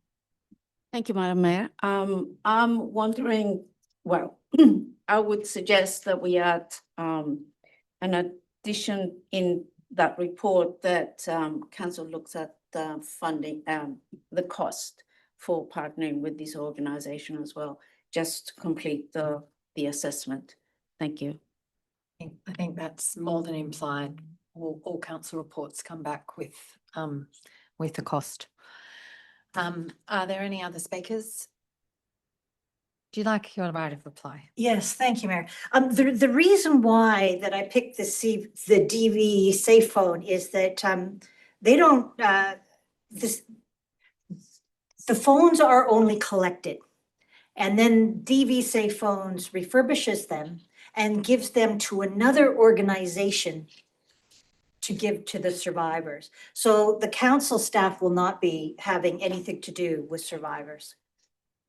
S8: Thank you, Madam Mayor. I'm wondering, well, I would suggest that we add an addition in that report that council looks at the funding, the cost for partnering with this organization as well, just to complete the assessment. Thank you.
S2: I think that's more than implied. All council reports come back with the cost. Are there any other speakers? Do you like your right of reply?
S4: Yes, thank you, Mayor. The reason why that I picked the DV safe phone is that they don't, the phones are only collected. And then DV safe phones refurbishes them and gives them to another organization to give to the survivors. So the council staff will not be having anything to do with survivors.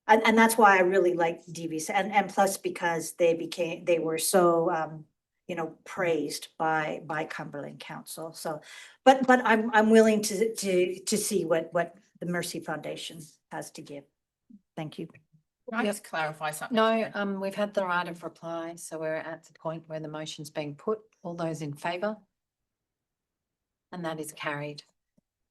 S4: And that's why I really like DVs, and plus because they were so praised by Cumberland Council. So, but I'm willing to see what the Mercy Foundation has to give. Thank you.
S5: Can I just clarify something?
S2: No, we've had the right of reply, so we're at the point where the motion's being put. All those in favour? And that is carried.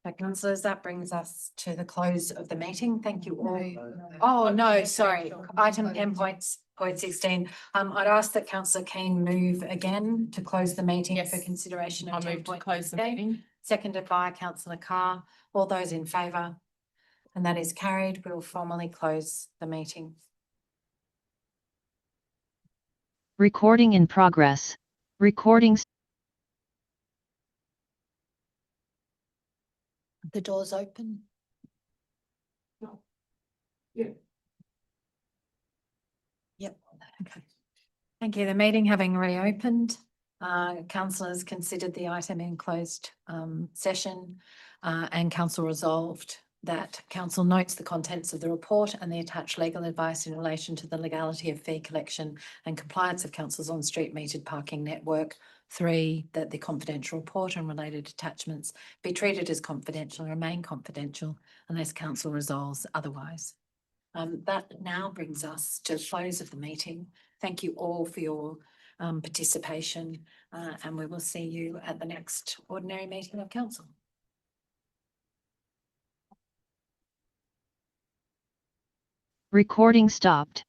S2: So, councillors, that brings us to the close of the meeting. Thank you all. Oh, no, sorry. Item 10.16. I'd ask that councillor Keane move again to close the meeting
S5: Yes.
S2: for consideration
S5: I'll
S2: of
S5: move to
S2: 10.16.
S5: close the meeting.
S2: Seconded by councillor Carr. All those in favour? And that is carried. We will formally close the meeting.
S14: Recording in progress. Recording.
S2: The door's open.
S6: Yeah.
S2: Yep. Okay. Thank you. The meeting having reopened, councillors considered the item in closed session, and council resolved that council notes the contents of the report and the attached legal advice in relation to the legality of fee collection and compliance of council's on-street metered parking network. 3, that the confidential report and related attachments be treated as confidential and remain confidential unless council resolves otherwise. That now brings us to the close of the meeting. Thank you all for your participation, and we will see you at the next ordinary meeting of council.
S14: Recording stopped.